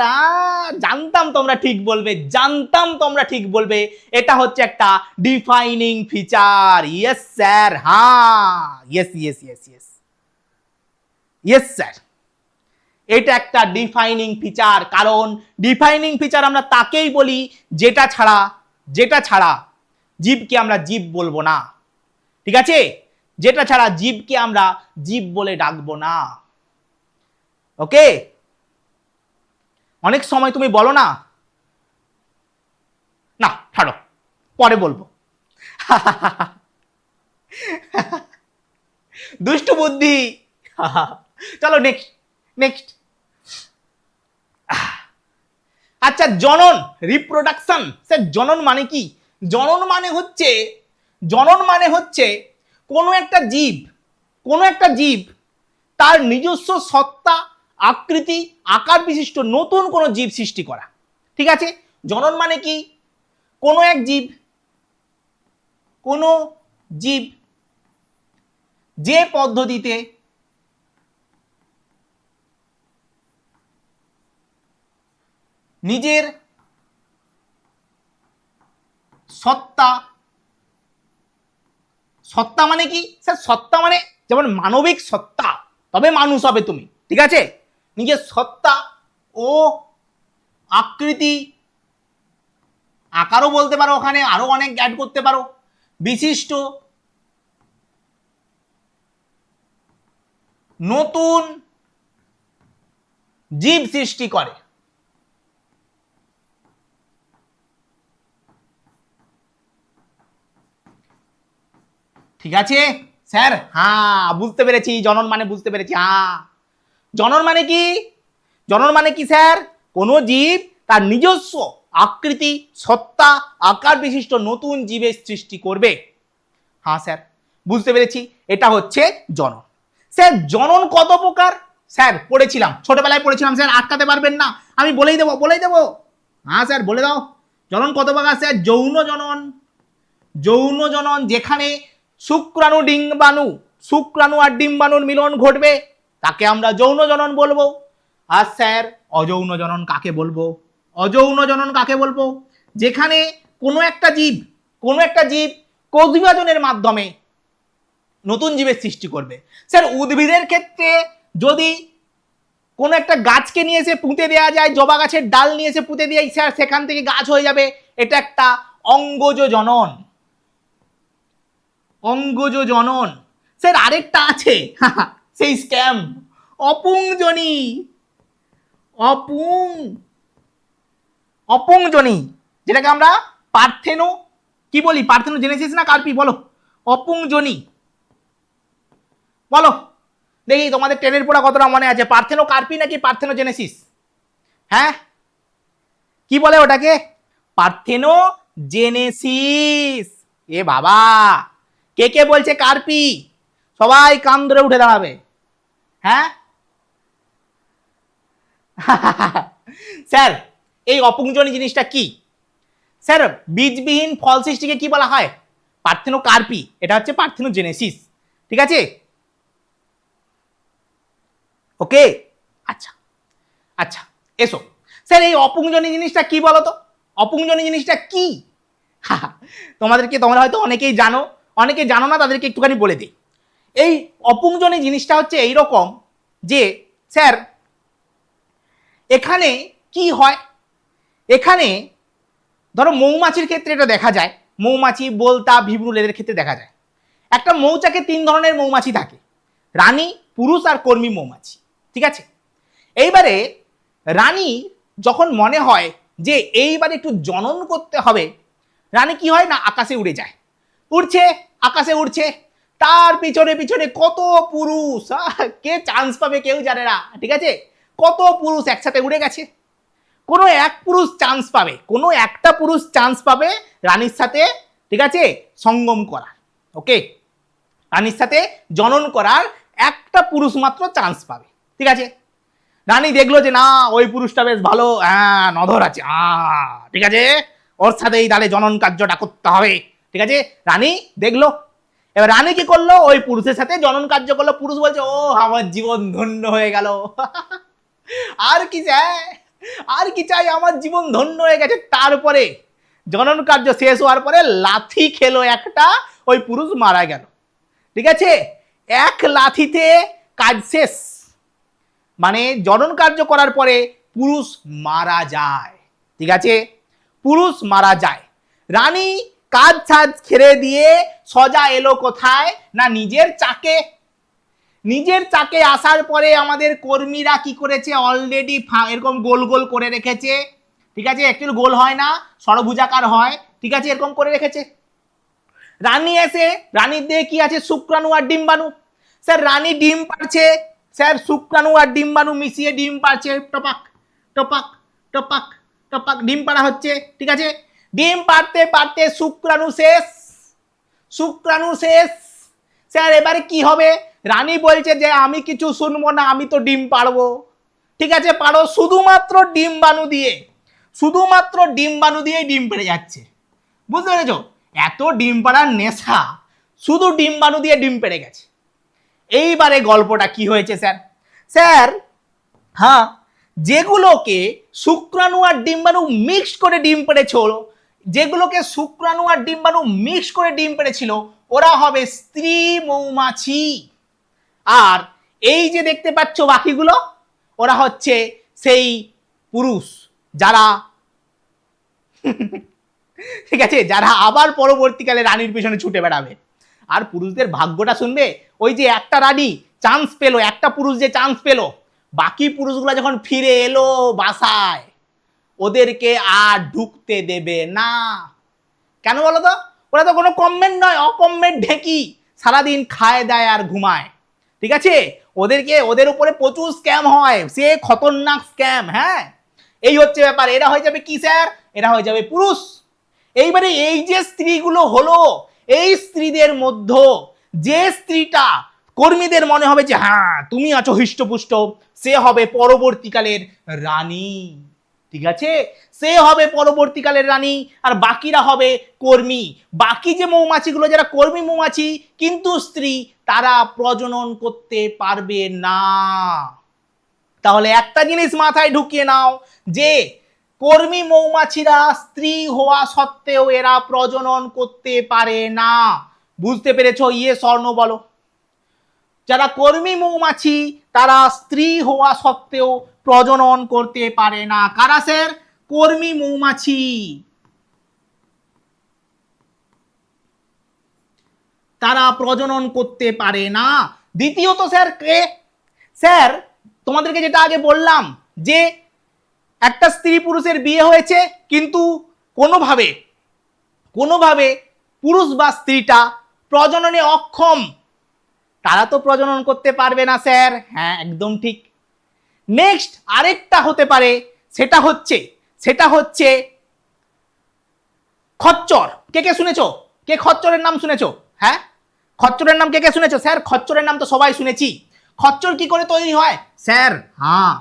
জানতাম তোমরা ঠিক বলবে, জানতাম তোমরা ঠিক বলবে। এটা হচ্ছে একটা ডিফাইনিং ফিচার। ইয়েস স্যার, হ্যাঁ, yes yes yes yes yes sir, এটা একটা ডিফাইনিং ফিচার। কারণ ডিফাইনিং ফিচার আমরা তাকেই বলি যেটা ছাড়া জীবকে আমরা জীব বলবো না। ঠিক আছে, যেটা ছাড়া জীবকে আমরা জীব বলে ডাকবো না। ওকে, অনেক সময় তুমি বলো না, না ছাড়ো, পরে বলবো। দুষ্টু বুদ্ধি। চলো নেক্সট নেক্সট। আচ্ছা, জনন, রিপ্রোডাকশন। স্যার, জনন মানে কি? জনন মানে হচ্ছে কোনো একটা জীব তার নিজস্ব সত্তা, আকৃতি, আকার বিশিষ্ট নতুন কোনো জীব সৃষ্টি করা। ঠিক আছে, জনন মানে কি? কোনো জীব যে পদ্ধতিতে নিজের সত্তা মানে কি স্যার? সত্তা মানে যেমন মানবিক সত্তা, তবে মানুষ হবে তুমি। ঠিক আছে, নিজের সত্তা ও আকৃতি, আকারও বলতে পারো, ওখানে আরো অনেক অ্যাড করতে পারো, বিশিষ্ট নতুন জীব সৃষ্টি করে। ঠিক আছে স্যার হ্যাঁ বুঝতে পেরেছি, জনন মানে বুঝতে পেরেছি। হ্যাঁ, জনন মানে কি? জনন মানে কি স্যার? কোনো জীব তার নিজস্ব আকৃতি, সত্তা, আকার বিশিষ্ট নতুন জীবের সৃষ্টি করবে। হ্যাঁ স্যার বুঝতে পেরেছি, এটা হচ্ছে জনন। স্যার জনন কত প্রকার? স্যার পড়েছিলাম, ছোটবেলায় পড়েছিলাম স্যার, আটকাতে পারবেন না, আমি বলেই দেবো। হ্যাঁ স্যার বলে দাও, জনন কত প্রকার স্যার? যৌন জনন, যৌন জনন যেখানে শুক্রাণু ডিম্বাণু, শুক্রাণু আর ডিম্বাণুর মিলন ঘটবে তাকে আমরা যৌন জনন বলবো। আর স্যার অযৌন জনন কাকে বলবো? অযৌন জনন কাকে বলবো? যেখানে কোনো একটা জীব কোষ বিভাজনের মাধ্যমে নতুন জীবের সৃষ্টি করবে। স্যার উদ্ভিদের ক্ষেত্রে যদি কোনো একটা গাছকে নিয়ে এসে পুঁতে দেওয়া যায়, জবা গাছের ডাল নিয়ে এসে পুঁতে দিয়ে স্যার সেখান থেকে গাছ হয়ে যাবে, এটা একটা অঙ্গজ জনন। অঙ্গজ জনন। স্যার আরেকটা আছে সেই স্ক্যাম, অপুংজনি। অপুংজনি যেটাকে আমরা পার্থেনো কি বলি? পার্থেনোজেনেসিস না কার্পি? বলো অপুংজনি বলো দেখি, তোমাদের টেনের পড়া কতটা মনে আছে? পার্থেনো কার্পি নাকি পার্থেনোজেনেসিস? হ্যাঁ কি বলে ওটাকে? পার্থেনোজেনেসিস। এ বাবা, কে কে বলছে কার্পি? সবাই কান ধরে উঠে দাঁড়াবে। হ্যাঁ স্যার এই অপুংজনি জিনিসটা কি? স্যার বীজবিহীন ফল সৃষ্টিকে কি বলা হয়? পার্থেনোকার্পি। এটা হচ্ছে পার্থেনোজেনেসিস, ঠিক আছে? ওকে আচ্ছা আচ্ছা এসো স্যার, এই অপুংজনি জিনিসটা কি বলো তো? অপুংজনি জিনিসটা কি? তোমরা হয়তো অনেকেই জানো, অনেকে জানো না, তাদেরকে একটুখানি বলে দিই। এই অপুংজনি জিনিসটা হচ্ছে এইরকম যে স্যার এখানে কি হয়, এখানে ধরো মৌমাছির ক্ষেত্রে এটা দেখা যায়, মৌমাছি, বোলতা, ভিব্রুল এদের ক্ষেত্রে দেখা যায়। একটা মৌচাকে 3 ধরনের মৌমাছি থাকে, রানী, পুরুষ আর কর্মী মৌমাছি, ঠিক আছে? এইবারে রানী যখন মনে হয় যে এইবারে একটু জনন করতে হবে, রানী কি হয় না আকাশে উড়ে যায়, আকাশে উড়ছে, তার পিছনে পিছনে কত পুরুষ, কে চান্স পাবে কেউ জানে না, ঠিক আছে? কত পুরুষ একসাথে উড়ে গেছে, কোনো এক পুরুষ চান্স পাবে, কোনো একটা পুরুষ চান্স পাবে রানীর সাথে, ঠিক আছে, সঙ্গম করার। ওকে, রানীর সাথে জনন করার একটা পুরুষ মাত্র চান্স পাবে, ঠিক আছে? রানী দেখলো যে না ওই পুরুষটা বেশ ভালো, হ্যাঁ নধর আছে, ঠিক আছে, ওর সাথেই তাহলে জনন কার্যটা করতে হবে, ঠিক আছে? রানী দেখলো, এবার রানী কি করলো? ওই পুরুষের সাথে জনন কার্য করলো। পুরুষ বলছে ও আমার জীবন ধন্য হয়ে গেল, আর কি চাই, আর কি চাই, আমার জীবন ধন্য হয়ে গেছে। তারপরে জনন কার্য শেষ হওয়ার পরে লাথি খেলো একটা, ওই পুরুষ মারা গেল, ঠিক আছে? এক লাথিতে কাজ শেষ, মানে জনন কার্য করার পরে পুরুষ মারা যায়, ঠিক আছে? পুরুষ মারা যায়। রানী কাজ ছাজ ছেড়ে দিয়ে সজা এলো কোথায় না নিজের চাকে। নিজের চাকে আসার পরে আমাদের কর্মীরা কি করেছে, অলরেডি এরকম গোল গোল করে রেখেছে, ঠিক আছে? একটু গোল হয় না, ষড়ভুজাকার হয়, ঠিক আছে, এরকম করে রেখেছে। রানী এসে, রানীর দিয়ে কি আছে? শুক্রাণু আর ডিম্বাণু। স্যার রানী ডিম পারছে, স্যার শুক্রাণু আর ডিম্বাণু মিশিয়ে ডিম পারছে, টপাক টপাক টপাক টপাক ডিম পাড়া হচ্ছে, ঠিক আছে? ডিম পারতে পারতে শুক্রাণু শেষ, শুক্রাণু শেষ। স্যার এবারে কি হবে? রানী বলছে যে আমি কিছু শুনবো না, আমি তো ডিম পারবো, ঠিক আছে পারো, শুধুমাত্র ডিম্বাণু দিয়ে, শুধুমাত্র ডিম্বাণু দিয়েই ডিম পেড়ে যাচ্ছে, বুঝতে পেরেছ? এত ডিম পাড়ার নেশা, শুধু ডিম্বাণু দিয়ে ডিম পেড়ে গেছে। এইবারে গল্পটা কি হয়েছে স্যার? স্যার হ্যাঁ, যেগুলোকে শুক্রাণু আর ডিম্বাণু মিক্স করে ডিম পেড়েছিল, যেগুলোকে শুক্রাণু আর ডিম্বাণু মিক্স করে ডিম পেড়েছিল, ওরা হবে স্ত্রী মৌমাছি। আর এই যে দেখতে পাচ্ছ বাকিগুলো, ওরা হচ্ছে সেই পুরুষ যারা ঠিক আছে, যারা আবার পরবর্তীকালে রানীর পিছনে ছুটে বেড়াবে। আর পুরুষদের ভাগ্যটা শুনবে, ওই যে একটা রানী চান্স পেলো, একটা পুরুষ যে চান্স পেলো, বাকি পুরুষগুলো যখন ফিরে এলো বাসায়, ওদেরকে আর ঢুকতে দেবে না। কেন বলো তো? ওরা তো কোনো কমেন্ট নয়, অকমেন্ট ঢেকি, সারাদিন খায় দায় আর ঘুমায়, ঠিক আছে? ওদের উপরে প্রচুর স্ক্যাম হয়, সে খতরনাক স্ক্যাম। হ্যাঁ, এই হচ্ছে ব্যাপার। এরা হয়ে যাবে কি স্যার? এরা হয়ে যাবে পুরুষ। এইবারে এই যে স্ত্রীগুলো হলো, এই স্ত্রীদের মধ্যে যে স্ত্রীটা কর্মীদের মনে হবে যে হ্যাঁ তুমি আছো হৃষ্টপুষ্ট, সে হবে পরবর্তীকালের রানী, ঠিক আছে? সে হবে পরবর্তীকালের রানী, আর বাকিরা হবে কর্মী। বাকি যে মৌমাছিগুলো যারা কর্মী মৌমাছি কিন্তু স্ত্রী, তারা প্রজনন করতে পারবে না। তাহলে একটা জিনিস মাথায় ঢুকিয়ে নাও যে কর্মী মৌমাছিরা স্ত্রী হওয়া সত্ত্বেও এরা প্রজনন করতে পারে না। বুঝতে পেরেছো? ইয়ে স্বর্ণ বলো। যারা কর্মী মৌমাছি তারা স্ত্রী হওয়া সত্ত্বেও প্রজনন করতে পারে না। কারা স্যার? কর্মী মৌমাছি। তারা প্রজনন করতে পারে না। দ্বিতীয়ত স্যার কে? স্যার তোমাদেরকে যেটা আগে বললাম যে একটা স্ত্রী পুরুষের বিয়ে হয়েছে কিন্তু কোনোভাবে পুরুষ বা স্ত্রীটা প্রজননে অক্ষম, তারা তো প্রজনন করতে পারবে না স্যার। হ্যাঁ, একদম ঠিক। নেক্সট আরেকটা হতে পারে, সেটা হচ্ছে খচ্চর। কে শুনেছো? কে খচ্চরের নাম শুনেছো? হ্যাঁ, খচ্চরের নাম কে শুনেছো? স্যার খচ্চরের নাম তো সবাই শুনেছি। খচ্চর কি করে তৈরি হয় স্যার? হ্যাঁ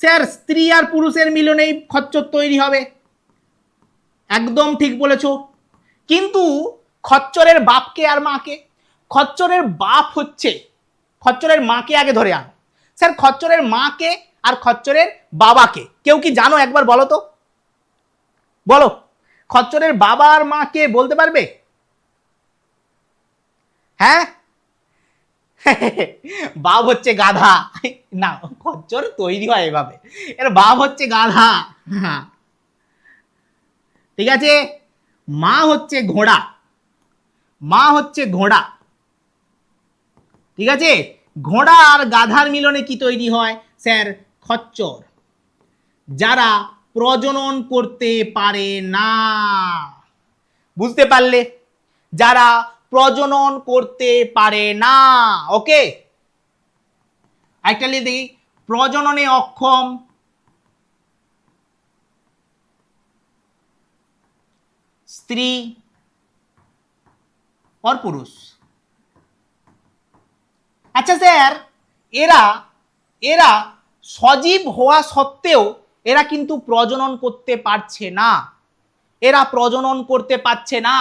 স্যার, স্ত্রী আর পুরুষের মিলনেই খচ্চর তৈরি হবে। একদম ঠিক বলেছো। কিন্তু খচ্চরের বাপকে আর মাকে? খচ্চরের বাপ হচ্ছে, খচ্চরের মাকে আগে ধরে আনো। স্যার খচ্চরের মাকে আর খচ্চরের বাবাকে কেউ কি জানো? একবার বলো তো, বলো। খচ্চরের বাবা আর মাকে বলতে পারবে? হ্যাঁ, বাপ হচ্ছে গাধা। না, খচ্চর তৈরি হয় এভাবে, এর বাপ হচ্ছে গাধা। হ্যাঁ, ঠিক আছে। মা হচ্ছে ঘোড়া, মা হচ্ছে ঘোড়া, ঠিক আছে? ঘোড়া আর গাধার মিলনে কি তৈরি হয় স্যার? খচ্চর, যারা প্রজনন করতে পারে না। বুঝতে পারলে? যারা প্রজনন করতে পারে না। ওকে, একটা লিখে দেখি, প্রজননে অক্ষম স্ত্রী और পুরুষ। আচ্ছা স্যার, এরা সজীব হওয়া সত্ত্বেও এরা কিন্তু প্রজনন করতে পারছে না, এরা প্রজনন করতে পারছে না।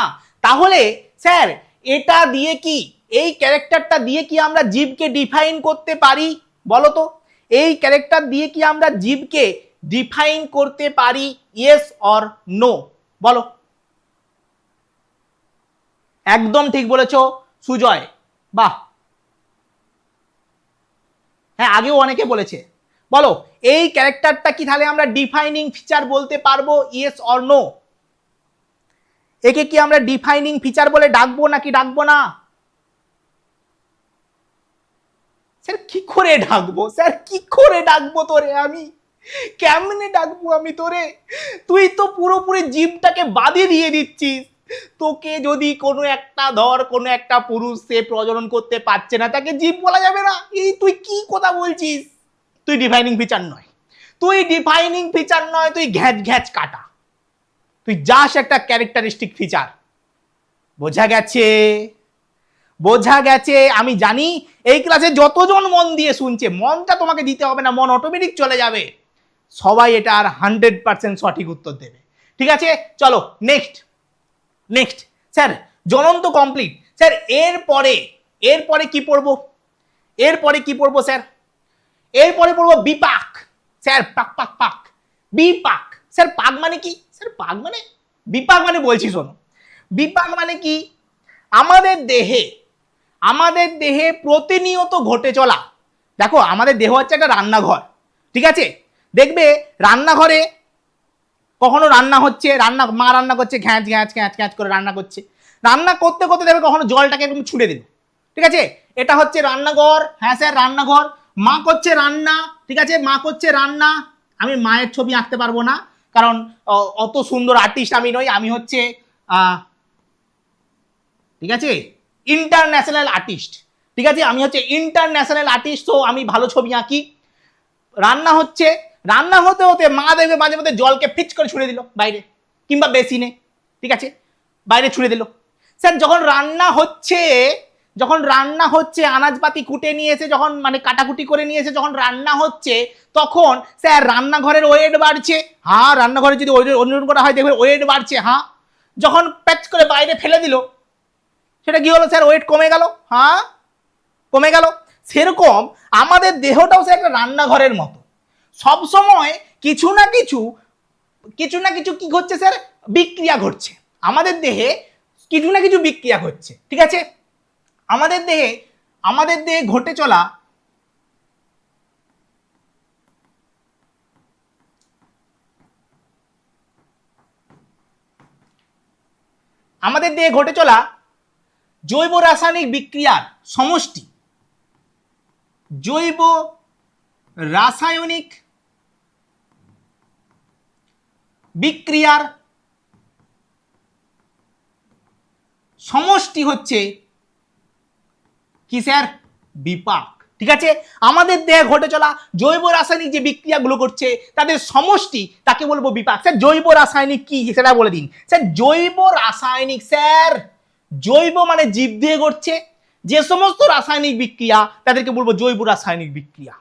তাহলে স্যার এটা দিয়ে কি, এই ক্যারেক্টারটা দিয়ে কি আমরা জীবকে ডিফাইন করতে পারি? বলো তো, এই ক্যারেক্টার দিয়ে কি আমরা জীবকে ডিফাইন করতে পারি? ইয়েস অর নো, বলো। একদম ঠিক বলেছো সুজয়, বাহ। হ্যাঁ, আগেও অনেকে বলেছে। বলো, এই ক্যারেক্টারটা কি তাহলে আমরা ডিফাইনিং ফিচার বলতে পারবো? Yes or no? একে কি আমরা ডিফাইনিং ফিচার বলে ডাকবো নাকি ডাকবো না? স্যার কি করে ডাকবো? স্যার কি করে ডাকবো তোরে? আমি কেমনে ডাকবো আমি তোরে? তুই তো পুরোপুরি জীবটাকে বাদে দিয়ে দিচ্ছিস। তোকে যদি কোনো একটা পুরুষ সে প্রজনন করতে পারছে না, তাকে জীব বলা যাবে না? এই তুই কি কথা বলছিস? তুই ডিফাইনিং ফিচার নয়, তুই ঘ্যাচ ঘ্যাচ কাটা, তুই যাস একটা ক্যারেক্টারিস্টিক ফিচার। বোঝা গেছে? বোঝা গেছে? আমি জানি এই ক্লাসে যতজন মন দিয়ে শুনছে, মনটা তোমাকে দিতে হবে না, মন অটোমেটিক চলে যাবে, সবাই এটা আর 100% সঠিক উত্তর দেবে। ঠিক আছে, চলো নেক্সট। স্যার জনন তো কমপ্লিট। স্যার এরপরে কি পড়বো? স্যার এরপরে পড়বো বিপাক। স্যার পাক বিপাক। স্যার পাক মানে কি? স্যার পাক মানে, বিপাক মানে বলছি শোনো, বিপাক মানে কি? আমাদের দেহে প্রতিনিয়ত ঘটে চলা, দেখো আমাদের দেহ হচ্ছে একটা রান্নাঘর, ঠিক আছে? দেখবে রান্নাঘরে কখনো রান্না হচ্ছে, মা রান্না করছে, ঘ্যাঁচ ঘ্যাঁচ ঘ্যাঁচ ঘ্যাঁচ করে রান্না করছে, রান্না করতে করতে দেখবে কখনো জলটাকে এরকম ছুড়ে দিল, ঠিক আছে? এটা হচ্ছে রান্নাঘর। হ্যাঁ স্যার, রান্নাঘর। মা করছে রান্না, ঠিক আছে? মা করছে রান্না। আমি মায়ের ছবি আঁকতে পারবো না, কারণ অত সুন্দর আর্টিস্ট আমি নই। আমি হচ্ছে ঠিক আছে, ইন্টারন্যাশনাল আর্টিস্ট, ঠিক আছে, আমি হচ্ছে ইন্টারন্যাশনাল আর্টিস্ট, তো আমি ভালো ছবি আঁকি। রান্না হচ্ছে, রান্না হতে হতে মা দেখবে মাঝে মধ্যে জলকে ফিচ করে ছুঁড়ে দিল বাইরে, কিংবা বেসিনে, ঠিক আছে, বাইরে ছুঁড়ে দিল। স্যার যখন রান্না হচ্ছে, যখন রান্না হচ্ছে, আনাজপাতি কুটে নিয়েছে, যখন মানে কাটাকুটি করে নিয়েছে, যখন রান্না হচ্ছে, তখন স্যার রান্নাঘরের ওয়েট বাড়ছে, হ্যাঁ রান্নাঘরে যদি ওজন করা হয় দেখবে ওয়েট বাড়ছে, হ্যাঁ। যখন প্যাচ করে বাইরে ফেলে দিল, সেটা কি হলো স্যার, ওয়েট কমে গেল, হ্যাঁ কমে গেল। সেরকম আমাদের দেহটাও স্যার একটা রান্নাঘরের মতো, সবসময় কিছু না কিছু কি ঘটছে স্যার, বিক্রিয়া ঘটছে আমাদের দেহে, কিছু না কিছু বিক্রিয়া ঘটছে, ঠিক আছে। আমাদের দেহে ঘটে চলা জৈব রাসায়নিক বিক্রিয়ার সমষ্টি, জৈব রাসায়নিক বিক্রিয়ার সমষ্টি হচ্ছে কি স্যার, বিপাক, ঠিক আছে। আমাদের দেহে ঘটে চলা জৈব রাসায়নিক যে বিক্রিয়াগুলো করছে তাদের সমষ্টি, তাকে বলবো বিপাক। স্যার জৈব রাসায়নিক কি সেটা বলে দিন। স্যার জৈব রাসায়নিক, স্যার জৈব মানে জীব দিয়ে ঘটছে যে সমস্ত রাসায়নিক বিক্রিয়া তাদেরকে বলবো জৈব রাসায়নিক বিক্রিয়া,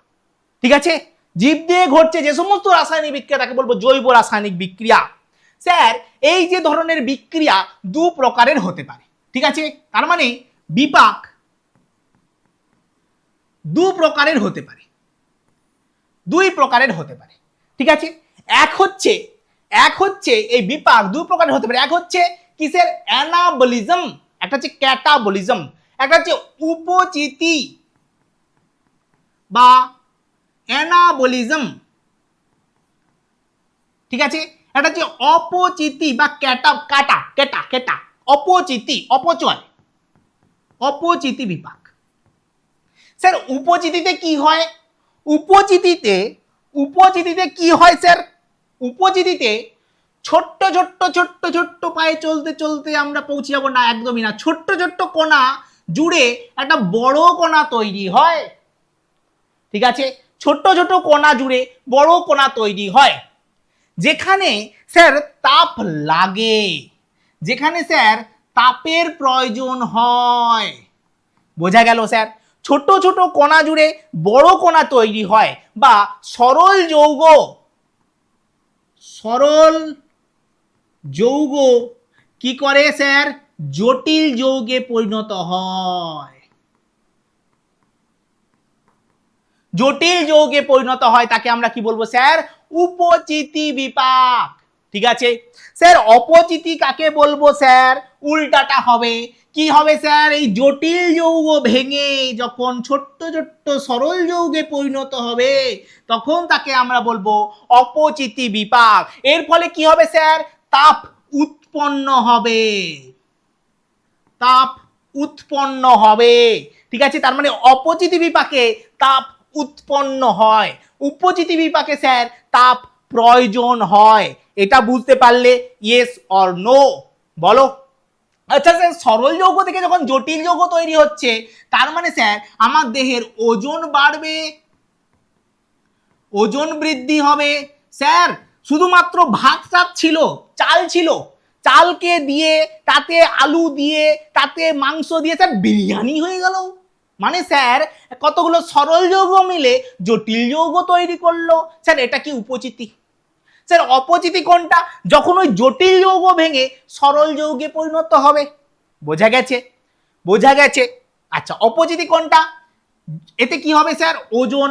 ঠিক আছে। জীব দিয়ে ঘটছে যে সমস্ত রাসায়নিক বিক্রিয়া তাকে বলবো জৈব রাসায়নিক বিক্রিয়া। স্যার এই যে ধরনের বিক্রিয়া দু প্রকারের হতে পারে, ঠিক আছে। তার মানে বিপাক দু প্রকারের হতে পারে, দুই প্রকারের হতে পারে, ঠিক আছে। এক হচ্ছে এই বিপাক দু প্রকারের হতে পারে। এক হচ্ছে কিসের, অ্যানাবলিজম, একটা হচ্ছে ক্যাটাবলিজম, একটা হচ্ছে উপচিতি বা অ্যানাবলিজম, ঠিক আছে। একটা হচ্ছে অপচিতি বা কেটা অপচিতি, অপচিতি বিপাক। স্যার উপচিতিতে কি হয়, উপচিতিতে কি হয় স্যার, উপচিতিতে ছোট্ট পায়ে চলতে চলতে আমরা পৌঁছে যাবো না, একদমই না, ছোট্ট কণা জুড়ে একটা বড় কণা তৈরি হয়, ঠিক আছে। ছোট্ট কণা জুড়ে বড় কণা তৈরি হয়, যেখানে স্যার তাপ লাগে, যেখানে স্যার তাপের প্রয়োজন হয়। বোঝা গেল স্যার, ছোট কণা জুড়ে বড় কণা তৈরি হয়, বা সরল যৌগ কি করে স্যার, জটিল যৌগে পরিণত হয়, জটিল যৌগে পরিণত হয়, তাকে আমরা কি বলবো স্যার, উপচিতি বিপাক, ঠিক আছে। স্যার অপচিতি কাকে বলবো স্যার, উল্টাটা হবে, কি হবে স্যার, এই জটিল যৌগ ভেঙে যখন ছোট্ট সরল যৌগে পরিণত হবে তখন তাকে আমরা বলবো অপচিতি বিপাক। এর ফলে কি হবে স্যার, তাপ উৎপন্ন হবে, ঠিক আছে। তার মানে অপচিতি বিপাকে তাপ উৎপন্ন হয়, উপচিতি বিপাকে স্যার তাপ প্রয়োজন হয়। এটা বুঝতে পারলে ইয়েস অর নো বলো। আচ্ছা স্যার সরল যৌগ থেকে যখন জটিল যৌগ তৈরি হচ্ছে তার মানে স্যার আমার দেহের ওজন বাড়বে, ওজন বৃদ্ধি হবে। স্যার শুধুমাত্র ভাত ছিল, চাল ছিল, চালকে দিয়ে তাতে আলু দিয়ে তাতে মাংস দিয়ে স্যার বিরিয়ানি হয়ে গেল, মানে স্যার কতগুলো সরল যৌগ মিলে জটিল যৌগ তৈরি করলো। স্যার এটা কি উপচিতি? স্যার অপচিতি কোনটা, যখন ওই জটিল যৌগ ভেঙে সরল যৌগে পরিণত হবে। বোঝা গেছে। আচ্ছা অপচিতি কোনটা, এতে কি হবে স্যার, ওজন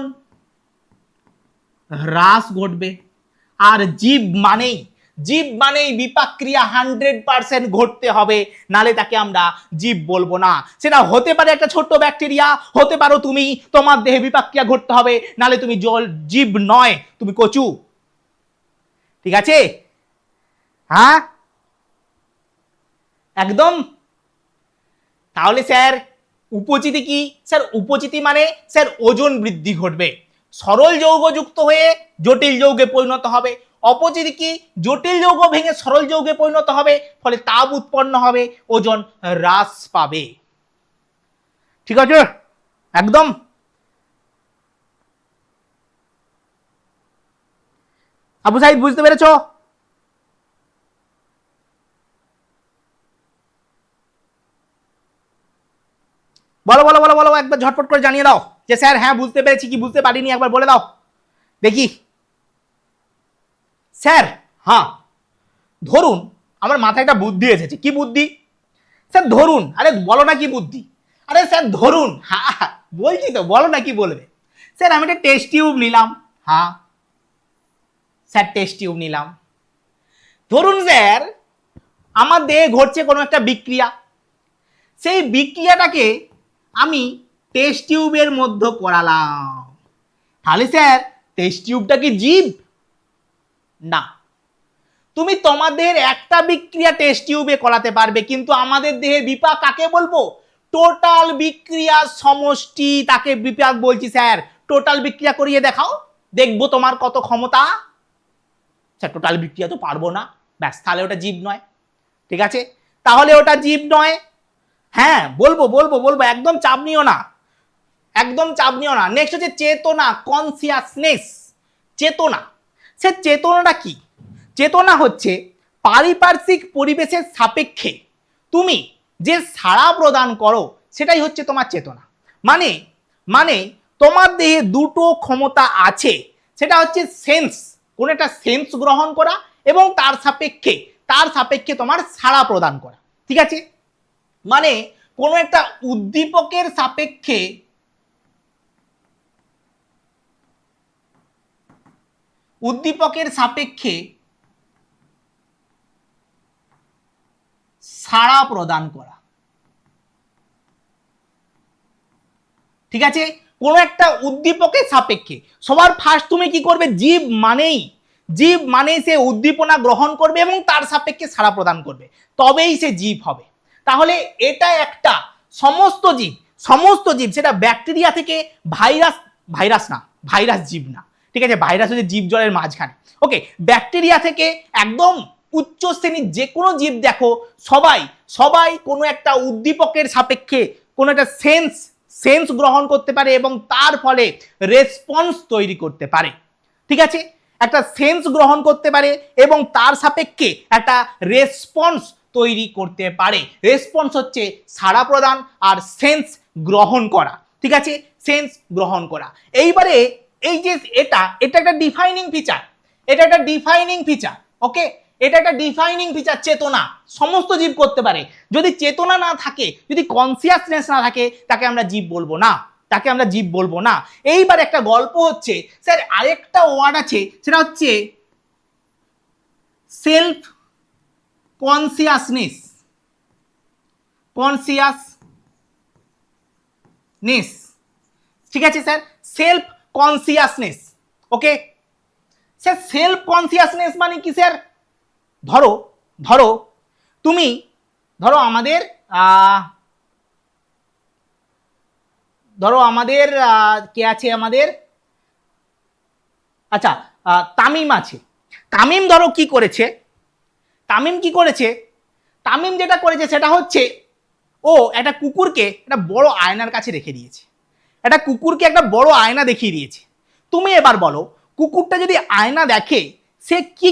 হ্রাস ঘটবে। আর জীব মানেই বিপাক ক্রিয়া 100% ঘটতে হবে, নালে তাকে আমরা জীব বলবো না। সেটা হতে পারে একটা ছোট্ট ব্যাকটেরিয়া, হতে পারো তুমি, তোমার দেহে বিপাক ক্রিয়া ঘটতে হবে, নালে তুমি জীব নয়, তুমি কচু, ঠিক আছে। হ্যাঁ একদম। তাহলে স্যার উপচিতি কি, স্যার উপচিতি মানে স্যার ওজন বৃদ্ধি ঘটবে, সরল যৌগ যুক্ত হয়ে জটিল যৌগে পরিণত হবে। অপচিতি কি, জটিল যৌগ ভেঙে সরল যৌগে পরিণত হবে, ফলে তাপ উৎপন্ন হবে, ওজন হ্রাস পাবে। ঠিক আছে একদম। আবু সাইদ বুঝতে পেরেছো? বলো বলো বলো বলো, একবার ঝটপট করে জানিয়ে দাও যে স্যার হ্যাঁ বুঝতে পেরেছি কি বুঝতে পারিনি, একবার বলে দাও দেখি। স্যার হ্যাঁ, ধরুন আমার মাথায় একটা বুদ্ধি এসেছে। কি বুদ্ধি স্যার? ধরুন, আরে বলো না কি বুদ্ধি। আরে স্যার ধরুন, হ্যাঁ বলছি তো, বলো না কি বলবে। স্যার আমি একটা টেস্ট টিউব নিলাম। হ্যাঁ স্যার টেস্ট টিউব নিলাম। ধরুন স্যার আমার দেহে ঘটছে কোনো একটা বিক্রিয়া, সেই বিক্রিয়াটাকে আমি টেস্ট টিউবের মধ্যে করালাম। তাহলে স্যার টেস্ট টিউবটা কি জীব? না। তুমি তোমাদের একটা বিক্রিয়া টেস্ট টিউবে করাতে পারবে, কিন্তু আমাদের দেহে বিপাক কাকে বলবো? টোটাল বিক্রিয়ার সমষ্টি, তাকে বিপাক বলছি। স্যার টোটাল বিক্রিয়া করিয়ে দেখাও, দেখবো তোমার কত ক্ষমতা। স্যার টোটাল বিক্রিয়া তো পারবো না। ব্যাস, তাহলে ওটা জীব নয়। ঠিক আছে, তাহলে ওটা জীব নয়। হ্যাঁ বলবো বলবো বলবো, একদম চাপ নিও না, একদম চাপ নিও না। নেক্সট হচ্ছে চেতনা, কনসিয়াসনেস। চেতনা, সে চেতনাটা কি? চেতনা হচ্ছে পারিপার্শ্বিক পরিবেশের সাপেক্ষে তুমি যে সাড়া প্রদান করো, সেটাই হচ্ছে তোমার চেতনা। মানে মানে তোমার দেহে দুটো ক্ষমতা আছে, সেটা হচ্ছে সেন্স, কোন একটা সেন্স গ্রহণ করা, এবং তার সাপেক্ষে তোমার সাড়া প্রদান করা। ঠিক আছে, মানে কোন একটা উদ্দীপকের সাপেক্ষে সাড়া প্রদান করা। ঠিক আছে, কোন একটা উদ্দীপকের সাপেক্ষে সবার ফার্স্ট তুমি কি করবে? জীব মানেই সে উদ্দীপনা গ্রহণ করবে এবং তার সাপেক্ষে সাড়া প্রদান করবে, তবেই সে জীব হবে। তাহলে এটা একটা সমস্ত জীব সেটা ব্যাকটেরিয়া থেকে ভাইরাস জীব না। ঠিক আছে, ভাইরাস হচ্ছে জীব জলের মাঝখানে। ওকে, ব্যাকটেরিয়া থেকে একদম উচ্চ শ্রেণীর যে কোনো জীব দেখো, সবাই কোনো একটা উদ্দীপকের সাপেক্ষে কোনো একটা সেন্স গ্রহণ করতে পারে এবং তার ফলে রেসপন্স তৈরি করতে পারে। ঠিক আছে, একটা সেন্স গ্রহণ করতে পারে এবং তার সাপেক্ষে একটা রেসপন্স তৈরি করতে পারে। রেসপন্স হচ্ছে সাড়া প্রদান, আর সেন্স গ্রহণ করা। ঠিক আছে, সেন্স গ্রহণ করা। এইবারে এই যে এটা একটা ডিফাইনিং ফিচার, ওকে, এটা একটা ডিফাইনিং ফিচার। চেতনা সমস্ত জীব করতে পারে। যদি চেতনা না থাকে, যদি কনসিয়াসনেস না থাকে, তাকে আমরা জীব বলবো না। এইবার একটা গল্প হচ্ছে স্যার, আরেকটা ওয়ার্ড আছে, সেটা হচ্ছে সেলফ কনসিয়াসনেস। ঠিক আছে sir, self consciousness. Okay sir, self consciousness মানে কি স্যার? ধরো আমাদের কে আছে আমাদের? আচ্ছা, তামিম আছে। তামিম ধরো কি করেছে? তামিম যেটা করেছে সেটা হচ্ছে ও একটা কুকুরকে একটা বড় আয়নার কাছে রেখে দিয়েছে, একটা কুকুরকে একটা বড় আয়না দেখিয়ে দিয়েছে। তুমি এবার বলো, কুকুরটা যদি আয়না দেখে সে কি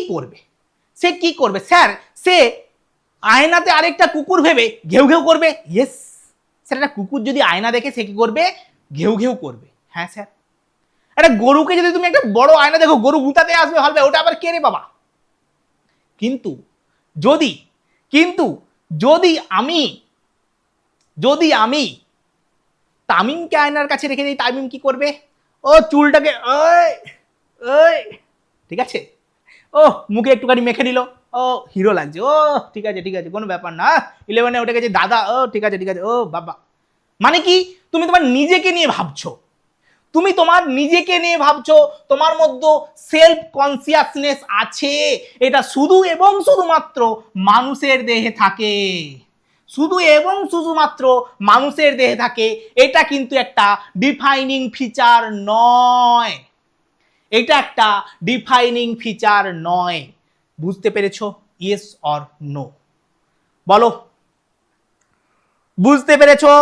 করবে? স্যার সে আয়নাতে আরেকটা কুকুর ভেবে ঘেউ ঘেউ করবে। ইয়েস স্যার, একটা কুকুর যদি আয়না দেখে সে কি করবে? ঘেউ ঘেউ করবে। হ্যাঁ স্যার, একটা গরুকে যদি তুমি একটা বড় আয়না দেখো, গরু গুতাতে আসবে, ভাববে ওটা আবার কে রে বাবা। কিন্তু যদি আমি তামিমকে আয়নার কাছে রেখে দিই, তামিম কি করবে? ও চুলটাকে ঠিক আছে, ও মুখে একটুখানি মেখে নিল, ও হিরো লাগছে, ও ঠিক আছে কোনো ব্যাপার না, 11-এ উঠে গেছে দাদা, ও ঠিক আছে ও বাবা। মানে কি? তুমি তোমার নিজেকে নিয়ে ভাবছো, তোমার মধ্যে সেলফ কনসিয়াসনেস আছে। এটা শুধু এবং শুধুমাত্র মানুষের দেহে থাকে, এটা কিন্তু একটা ডিফাইনিং ফিচার নয়। বুঝতে পেরেছো? ইয়েস অর নো বলো, বুঝতে পেরেছো?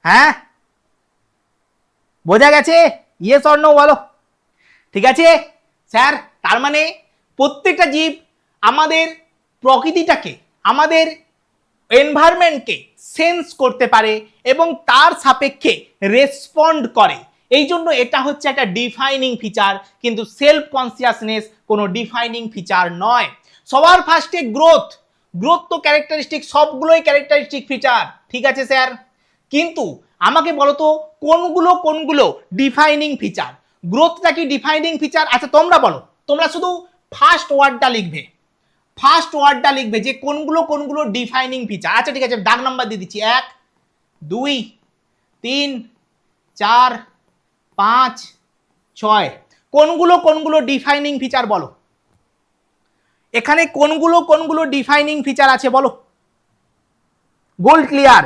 হ্যাঁ, বোঝা গেছে? ইয়েস অর নো বলো। ঠিক আছে স্যার, তার মানে প্রত্যেকটা জীব আমাদের প্রকৃতিটাকে, আমাদের এনভায়রনমেন্টকে সেন্স করতে পারে এবং তার সাপেক্ষে রেসপন্ড করে। এই জন্য এটা হচ্ছে একটা ডিফাইনিং ফিচার, কিন্তু সেলফ কনসিয়াসনেস কোনো ডিফাইনিং ফিচার নয়। সবার ফার্স্টে গ্রোথ, গ্রোথ তো ক্যারেক্টারিস্টিক, সবগুলোই ক্যারেক্টারিস্টিক ফিচার, ঠিক আছে স্যার, কিন্তু আমাকে বলো তো কোনগুলো ডিফাইনিং ফিচার? গ্রোথটা কি ডিফাইনিং ফিচার? আচ্ছা তোমরা বলো, তোমরা শুধু ফার্স্ট ওয়ার্ডটা লিখবে, ফার্স্ট ওয়ার্ডটা লিখবে যে কোনগুলো ডিফাইনিং ফিচার। আচ্ছা ঠিক আছে, দাগ নাম্বার দিয়ে দিচ্ছি, 1 2 3 4 5 6। কোনগুলো ডিফাইনিং ফিচার বলো, এখানে কোনগুলো ডিফাইনিং ফিচার আছে বলো। গোল ক্লিয়ার,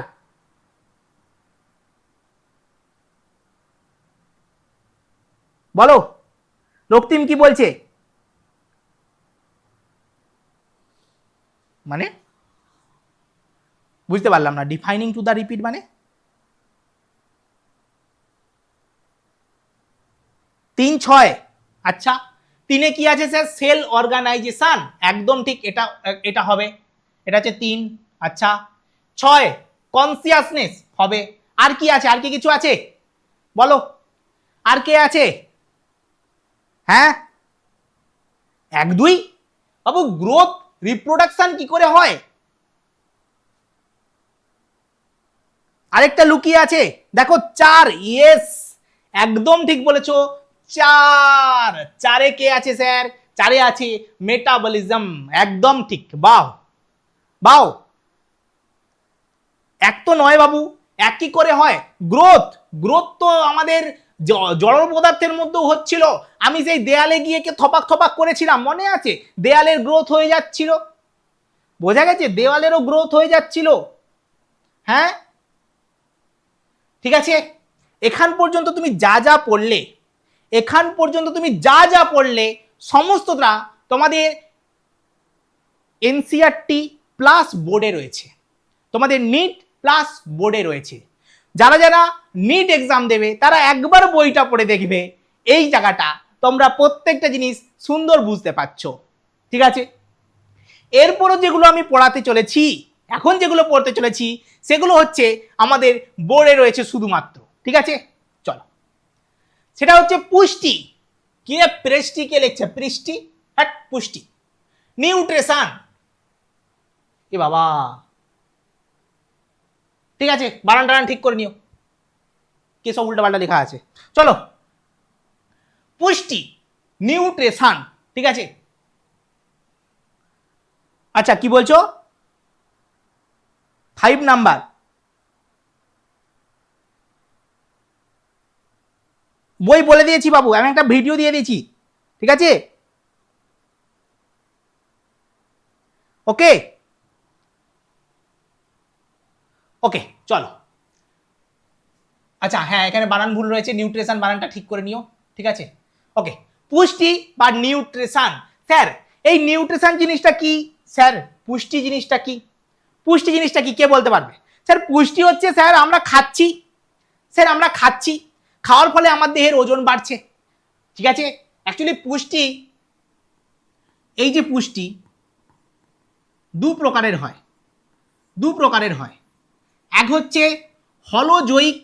বলো। রক্তিম কি বলছে? মানে বুঝতে পারলাম না, ডিফাইনিং টু দা রিপিট মানে 3 6। আচ্ছা 3-এ কি আছে স্যার? সেল অর্গানাইজেশন, একদম ঠিক, এটা হবে, এটা হচ্ছে 3। আচ্ছা 6 কনসিয়াসনেস হবে। আর কি আছে? আর কি কিছু আছে বলো, আর কে আছে? হ্যাঁ 1 2। বাবু গ্রোথ রিপ্রোডাকশন কি করে হয়? আরেকটা লুকিয়ে আছে দেখো, 4। ইয়েস একদম ঠিক বলেছো, 4। 4-এ কে আছে স্যার? 4-এ আছে মেটাবলিজম, একদম ঠিক, বাহ বাহ। এক তো নয় বাবু, এক কি করে হয়? গ্রোথ, গ্রোথ তো আমাদের জড় পদার্থের মধ্যেও হচ্ছিল। আমি সেই দেয়ালে গিয়ে থপাক থপাক করেছিলাম, মনে আছে? দেয়ালের গ্রোথ হয়ে যাচ্ছিল, বোঝা গেছে? দেওয়ালেরও গ্রোথ হয়ে যাচ্ছিল। হ্যাঁ ঠিক আছে, এখান পর্যন্ত তুমি যা পড়লে, এখান পর্যন্ত তুমি যা পড়লে সমস্তটা তোমাদের এনসিইআরটি প্লাস বোর্ডে রয়েছে, তোমাদের নিট প্লাস বোর্ডে রয়েছে। যারা নিট এক্সাম দেবে তারা একবার বইটা পড়ে দেখবে, এই জায়গাটা তোমরা প্রত্যেকটা জিনিস সুন্দর বুঝতে পারছো। ঠিক আছে, এরপরও যেগুলো আমি পড়াতে চলেছি, এখন যেগুলো পড়তে চলেছি সেগুলো হচ্ছে আমাদের বোর্ডে রয়েছে শুধুমাত্র। ঠিক আছে চলো, সেটা হচ্ছে পুষ্টি। কি প্রেষ্টি কে লিখছে? পৃষ্টি, হ্যাঁ পুষ্টি। নিউট্রিশন, এ বাবা, ঠিক আছে বানান টানান ঠিক করে নিও, কি সব উল্টা পাল্টা লেখা আছে। চলো, পুষ্টি, নিউট্রিশন, ঠিক আছে। আচ্ছা কি বলছো? 5 নাম্বার, বই বলে দিয়েছি বাবু, আমি একটা ভিডিও দিয়ে দিয়েছি, ঠিক আছে ওকে ওকে চলো। আচ্ছা হ্যাঁ, এখানে বানান ভুল রয়েছে, নিউট্রিশন বানানটা ঠিক করে নিও, ঠিক আছে ওকে। পুষ্টি বা নিউট্রিশন, স্যার এই নিউট্রিশন জিনিসটা কি? স্যার পুষ্টি জিনিসটা কি? পুষ্টি জিনিসটা কি কে বলতে পারবে? স্যার পুষ্টি হচ্ছে স্যার আমরা খাচ্ছি, স্যার আমরা খাচ্ছি, খাওয়ার ফলে আমার দেহের ওজন বাড়ছে, ঠিক আছে। অ্যাকচুয়ালি পুষ্টি, এই যে পুষ্টি দু প্রকারের হয়, দু প্রকারের হয়। এক হচ্ছে হলোজৈক,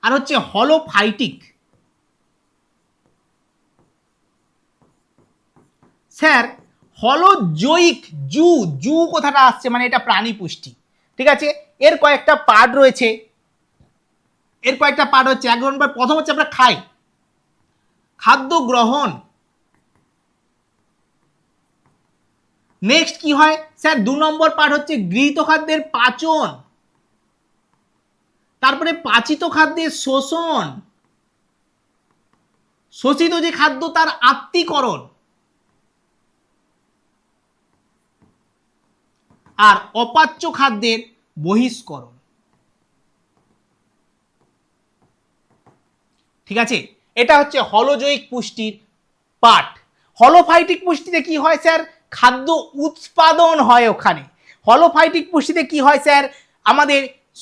আর হচ্ছে হলোফাইটিক। স্যার হলোজৈক, জু জু কথাটা আসছে মানে এটা প্রাণী পুষ্টি, ঠিক আছে। এর কয়েকটা পার্ট রয়েছে, এর কয়েকটা পার্ট হচ্ছে, এক নম্বর প্রথম হচ্ছে আমরা খাই, খাদ্য গ্রহণ। নেক্সট কি হয় স্যার? 2 নম্বর পার্ট হচ্ছে গৃহীত খাদ্যের পাচন, তারপরে পাচিত খাদ্যের শোষণ, শোষিত যে খাদ্য তার আত্তীকরণ, আর অপাচ্য খাদ্যের বহিষ্করণ। ঠিক আছে, এটা হচ্ছে হলোজৈক পুষ্টির পার্ট। হলোফাইটিক পুষ্টিতে কি হয় স্যার? খাদ্য উৎপাদন হয় ওখানে। হলোফাইটিক পুষ্টিতে কি হয় স্যার, আমাদের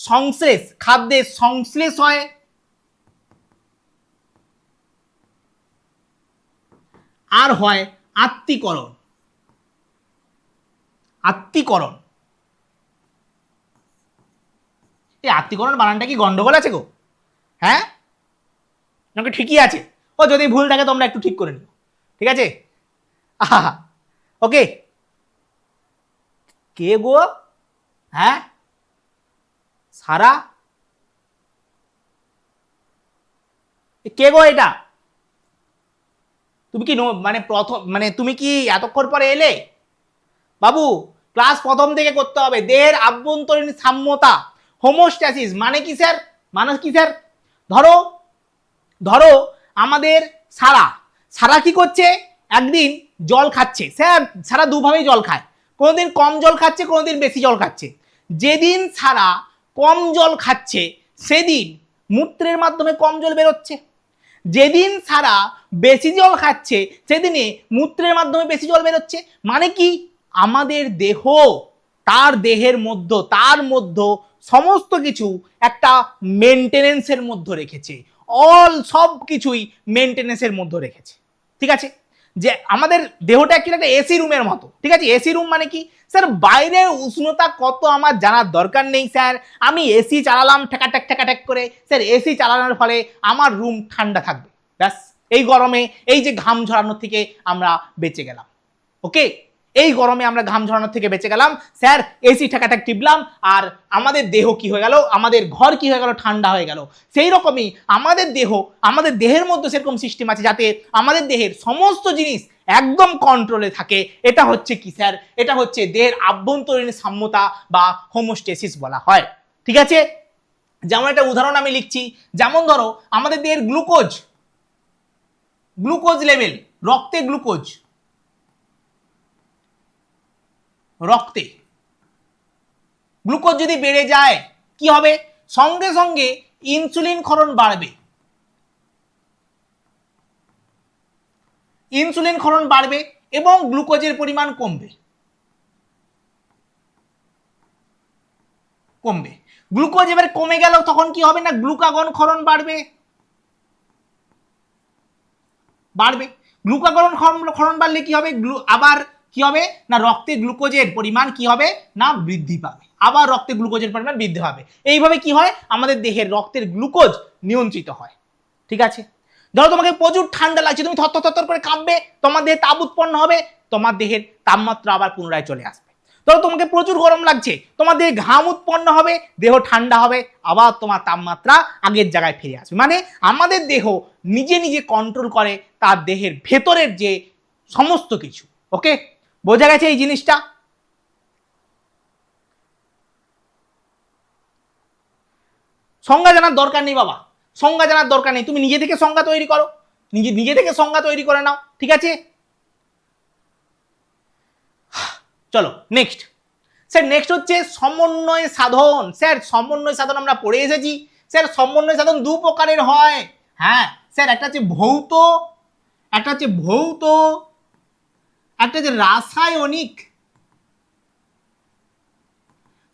সংশ্লেষ, খাদ্যের সংশ্লেষ হয়, আর হয় আত্তীকরণ। আত্তীকরণ, এই আত্তীকরণ বানানটা কি গন্ডগোল আছে গো? হ্যাঁ নাকি ঠিকই আছে? ও যদি ভুল থাকে তোমরা একটু ঠিক করে নিও, ঠিক আছে? আহা, ওকে। কে গো? হ্যাঁ সারা, কে গো এটা? তুমি কি মানে প্রথম, মানে তুমি কি এতক্ষণ পরে এলে? বাবু ক্লাস প্রথম থেকে করতে হবে। দেহের আভ্যন্তরীণ সাম্যতা, হোমোস্ট্যাসিস মানে কি স্যার? মানে কি স্যার? ধরো ধরো আমাদের সারা, সারা কি করছে, একদিন জল খাচ্ছে। স্যার সারা দুভাবেই জল খায়, কোনোদিন কম জল খাচ্ছে, কোনোদিন বেশি জল খাচ্ছে। যেদিন সারা কম জল খাচ্ছে সেদিন মূত্রের মাধ্যমে কম জল বেরোচ্ছে, যেদিন সারা বেশি জল খাচ্ছে সেদিনে মূত্রের মাধ্যমে বেশি জল বেরোচ্ছে। মানে কি, আমাদের দেহ, তার দেহের মধ্যে, তার মধ্যে সমস্ত কিছু একটা মেনটেনেন্সের মধ্যে রেখেছে, সব কিছুই মেনটেনেন্সের মধ্যে রেখেছে, ঠিক আছে? যে আমাদের দেহটা একটা এসি রুমের মতো, ঠিক আছে? এসি রুম মানে কি স্যার, বাইরের উষ্ণতা কত আমার জানার দরকার নেই স্যার, আমি এসি চালালাম ঠেকাঠেক ঠেকাঠেক করে, স্যার এসি চালানোর ফলে আমার রুম ঠান্ডা থাকবে, ব্যাস। এই গরমে এই যে ঘাম ঝরানোর থেকে আমরা বেঁচে গেলাম, ওকে? এই গরমে আমরা ঘাম ঝরানোর থেকে বেঁচে গেলাম স্যার, এসি ঠেকাঠেক টিপলাম, আর আমাদের দেহ কি হয়ে গেল, আমাদের ঘর কি হয়ে গেল, ঠান্ডা হয়ে গেল। সেই রকমই আমাদের দেহ, আমাদের দেহের মধ্যে সেরকম সিস্টেম আছে যাতে আমাদের দেহের সমস্ত জিনিস একদম কন্ট্রোলে থাকে। এটা হচ্ছে কি স্যার, এটা হচ্ছে দেহের আভ্যন্তরীণ সাম্যতা বা হোমোস্টেসিস বলা হয়, ঠিক আছে? যেমন একটা উদাহরণ আমি লিখছি, যেমন ধরো আমাদের দেহের গ্লুকোজ, গ্লুকোজ লেভেল, রক্তে গ্লুকোজ, রক্তে গ্লুকোজ যদি বেড়ে যায় কি হবে, সঙ্গে সঙ্গে ইনসুলিন ক্ষরণ বাড়বে, ইনসুলিন ক্ষরণ বাড়বে এবং গ্লুকোজের পরিমাণ কমবে, কমবে। গ্লুকোজ এবার কমে গেল তখন কি হবে না, গ্লুকাগন ক্ষরণ বাড়বে, বাড়বে। গ্লুকাগন ক্ষরণ বাড়লে কি হবে, আবার কি হবে না, রক্তে গ্লুকোজের পরিমাণ কি হবে না, বৃদ্ধি পাবে, আবার রক্তে গ্লুকোজের পরিমাণ বৃদ্ধি পাবে। এইভাবে কি হয়, আমাদের দেহের রক্তের গ্লুকোজ নিয়ন্ত্রিত হয়, ঠিক আছে? ধরো তোমাকে প্রচুর ঠান্ডা লাগছে, তুমি থরথর করে কাঁপবে, তোমার দেহে তাপ উৎপন্ন হবে, তোমার দেহের তাপমাত্রা আবার পুনরায় চলে আসবে। ধরো তোমাকে প্রচুর গরম লাগছে, তোমার দেহে ঘাম উৎপন্ন হবে, দেহ ঠান্ডা হবে, আবার তোমার তাপমাত্রা আগের জায়গায় ফিরে আসবে। মানে আমাদের দেহ নিজে নিজে কন্ট্রোল করে তার দেহের ভেতরের যে সমস্ত কিছু, ওকে? বোঝা গেছে এই জিনিসটা? সংজ্ঞা জানার দরকার নেই বাবা, সংজ্ঞা জানার দরকার নেই, তুমি নিজে থেকে সংজ্ঞা তৈরি করো, নিজে থেকে সংজ্ঞা তৈরি করে নাও, ঠিক আছে? চলো নেক্সট। স্যার নেক্সট হচ্ছে সমন্বয় সাধন। স্যার সমন্বয় সাধন আমরা পড়ে এসেছি স্যার, সমন্বয় সাধন দু প্রকারের হয়। হ্যাঁ স্যার, একটা হচ্ছে ভৌত, একটা হচ্ছে ভৌত, একটা হচ্ছে রাসায়নিক।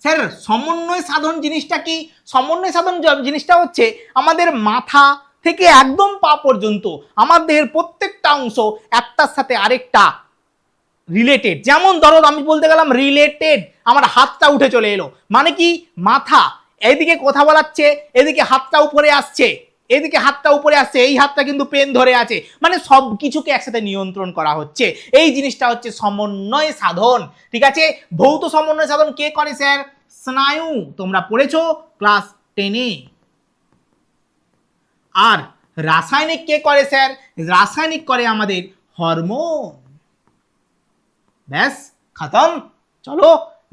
স্যার সমন্বয় সাধন জিনিসটা কি, সমন্বয় সাধন জিনিসটা হচ্ছে আমাদের মাথা থেকে একদম পা পর্যন্ত আমার দেহের প্রত্যেকটা অংশ একটার সাথে আরেকটা রিলেটেড। যেমন ধরো আমি বলতে গেলাম রিলেটেড, আমার হাতটা উঠে চলে এলো, মানে কি মাথা এদিকে কথা বলাচ্ছে, এদিকে হাতটা উপরে আসছে, এদিকে হাতটা উপরে আসছে, এই হাতটা কিন্তু পেন ধরে আছে, মানে সব কিছুকে একসাথে নিয়ন্ত্রণ করা হচ্ছে। এই জিনিসটা হচ্ছে সমন্বয় সাধন, ঠিক আছে? ভৌত সমন্বয় সাধন কে করে স্যার? স্নায়ু, তোমরা পড়েছো ক্লাস 10-এ। আর রাসায়নিক কে করে স্যার? রাসায়নিক করে আমাদের হরমোন। ব্যাস খতম। চলো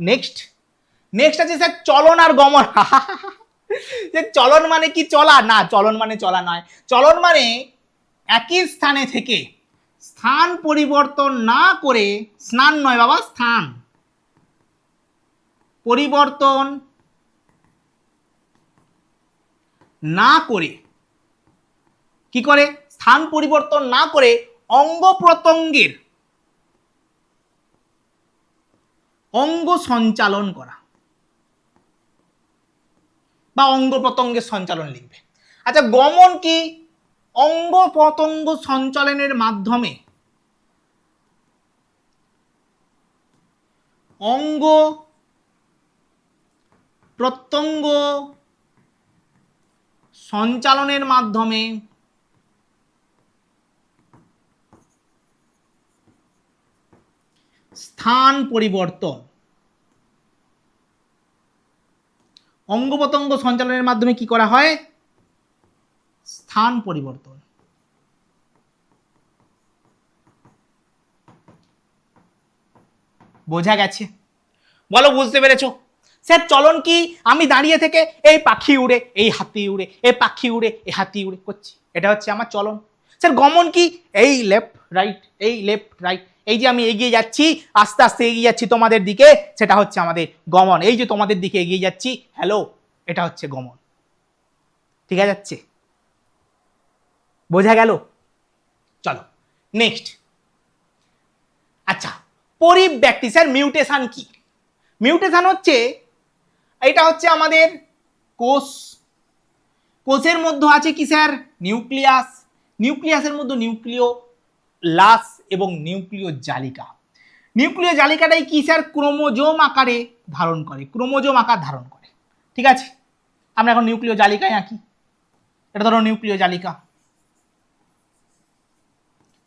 নেক্সট। নেক্সট আছে স্যার চলন আর গমন। যে চলন মানে কি চলা? না, চলন মানে চলা নয়, চলন মানে একই স্থানে থেকে স্থান পরিবর্তন না করে, স্নান নয় বাবা, স্থান পরিবর্তন না করে, কি করে? স্থান পরিবর্তন না করে অঙ্গ প্রত্যঙ্গের অঙ্গ সঞ্চালন করা বা অঙ্গ প্রত্যঙ্গের সঞ্চালন লিখবে। আচ্ছা, গমন কি? অঙ্গ প্রত্যঙ্গ সঞ্চালনের মাধ্যমে অঙ্গ প্রত্যঙ্গ সঞ্চালনের মাধ্যমে স্থান পরিবর্তন। অঙ্গ প্রত্যঙ্গ সঞ্চালনের মাধ্যমে কি করা হয়? স্থান পরিবর্তন। বোঝা গেছে? বলো বুঝতে পেরেছো? স্যার চলন কি? আমি দাঁড়িয়ে থেকে এই পাখি উড়ে, এই হাতি উড়ে, এই পাখি উড়ে, এই হাতি উড়ে করছি, এটা হচ্ছে আমার চলন। স্যার গমন কি? এই লেফট রাইট, এই লেফট রাইট, এই যে আমি এগিয়ে যাচ্ছি, আস্তে আস্তে এগিয়ে যাচ্ছি তোমাদের দিকে, সেটা হচ্ছে আমাদের গমন। এই যে তোমাদের দিকে এগিয়ে যাচ্ছি, হ্যালো, এটা হচ্ছে গমন। ঠিক আছে যাচ্ছে? বোঝা গেল? চলো নেক্সট। আচ্ছা, পরিব্যক্তি। স্যার মিউটেশন কি? মিউটেশন হচ্ছে, এটা হচ্ছে আমাদের কোষ। কোষের মধ্যে আছে কি স্যার? নিউক্লিয়াস। নিউক্লিয়াসের মধ্যে নিউক্লিয় লাস এবং নিউক্লিয় জালিকা। নিউক্লিয় জালিকাটাই কি স্যার? ক্রোমোজোম আকারে ধারণ করে, ক্রোমোজোম আকার ধারণ করে। ঠিক আছে, আমরা এখন নিউক্লিয় জালিকায় আঁকি। এটা ধরো নিউক্লিয় জালিকা।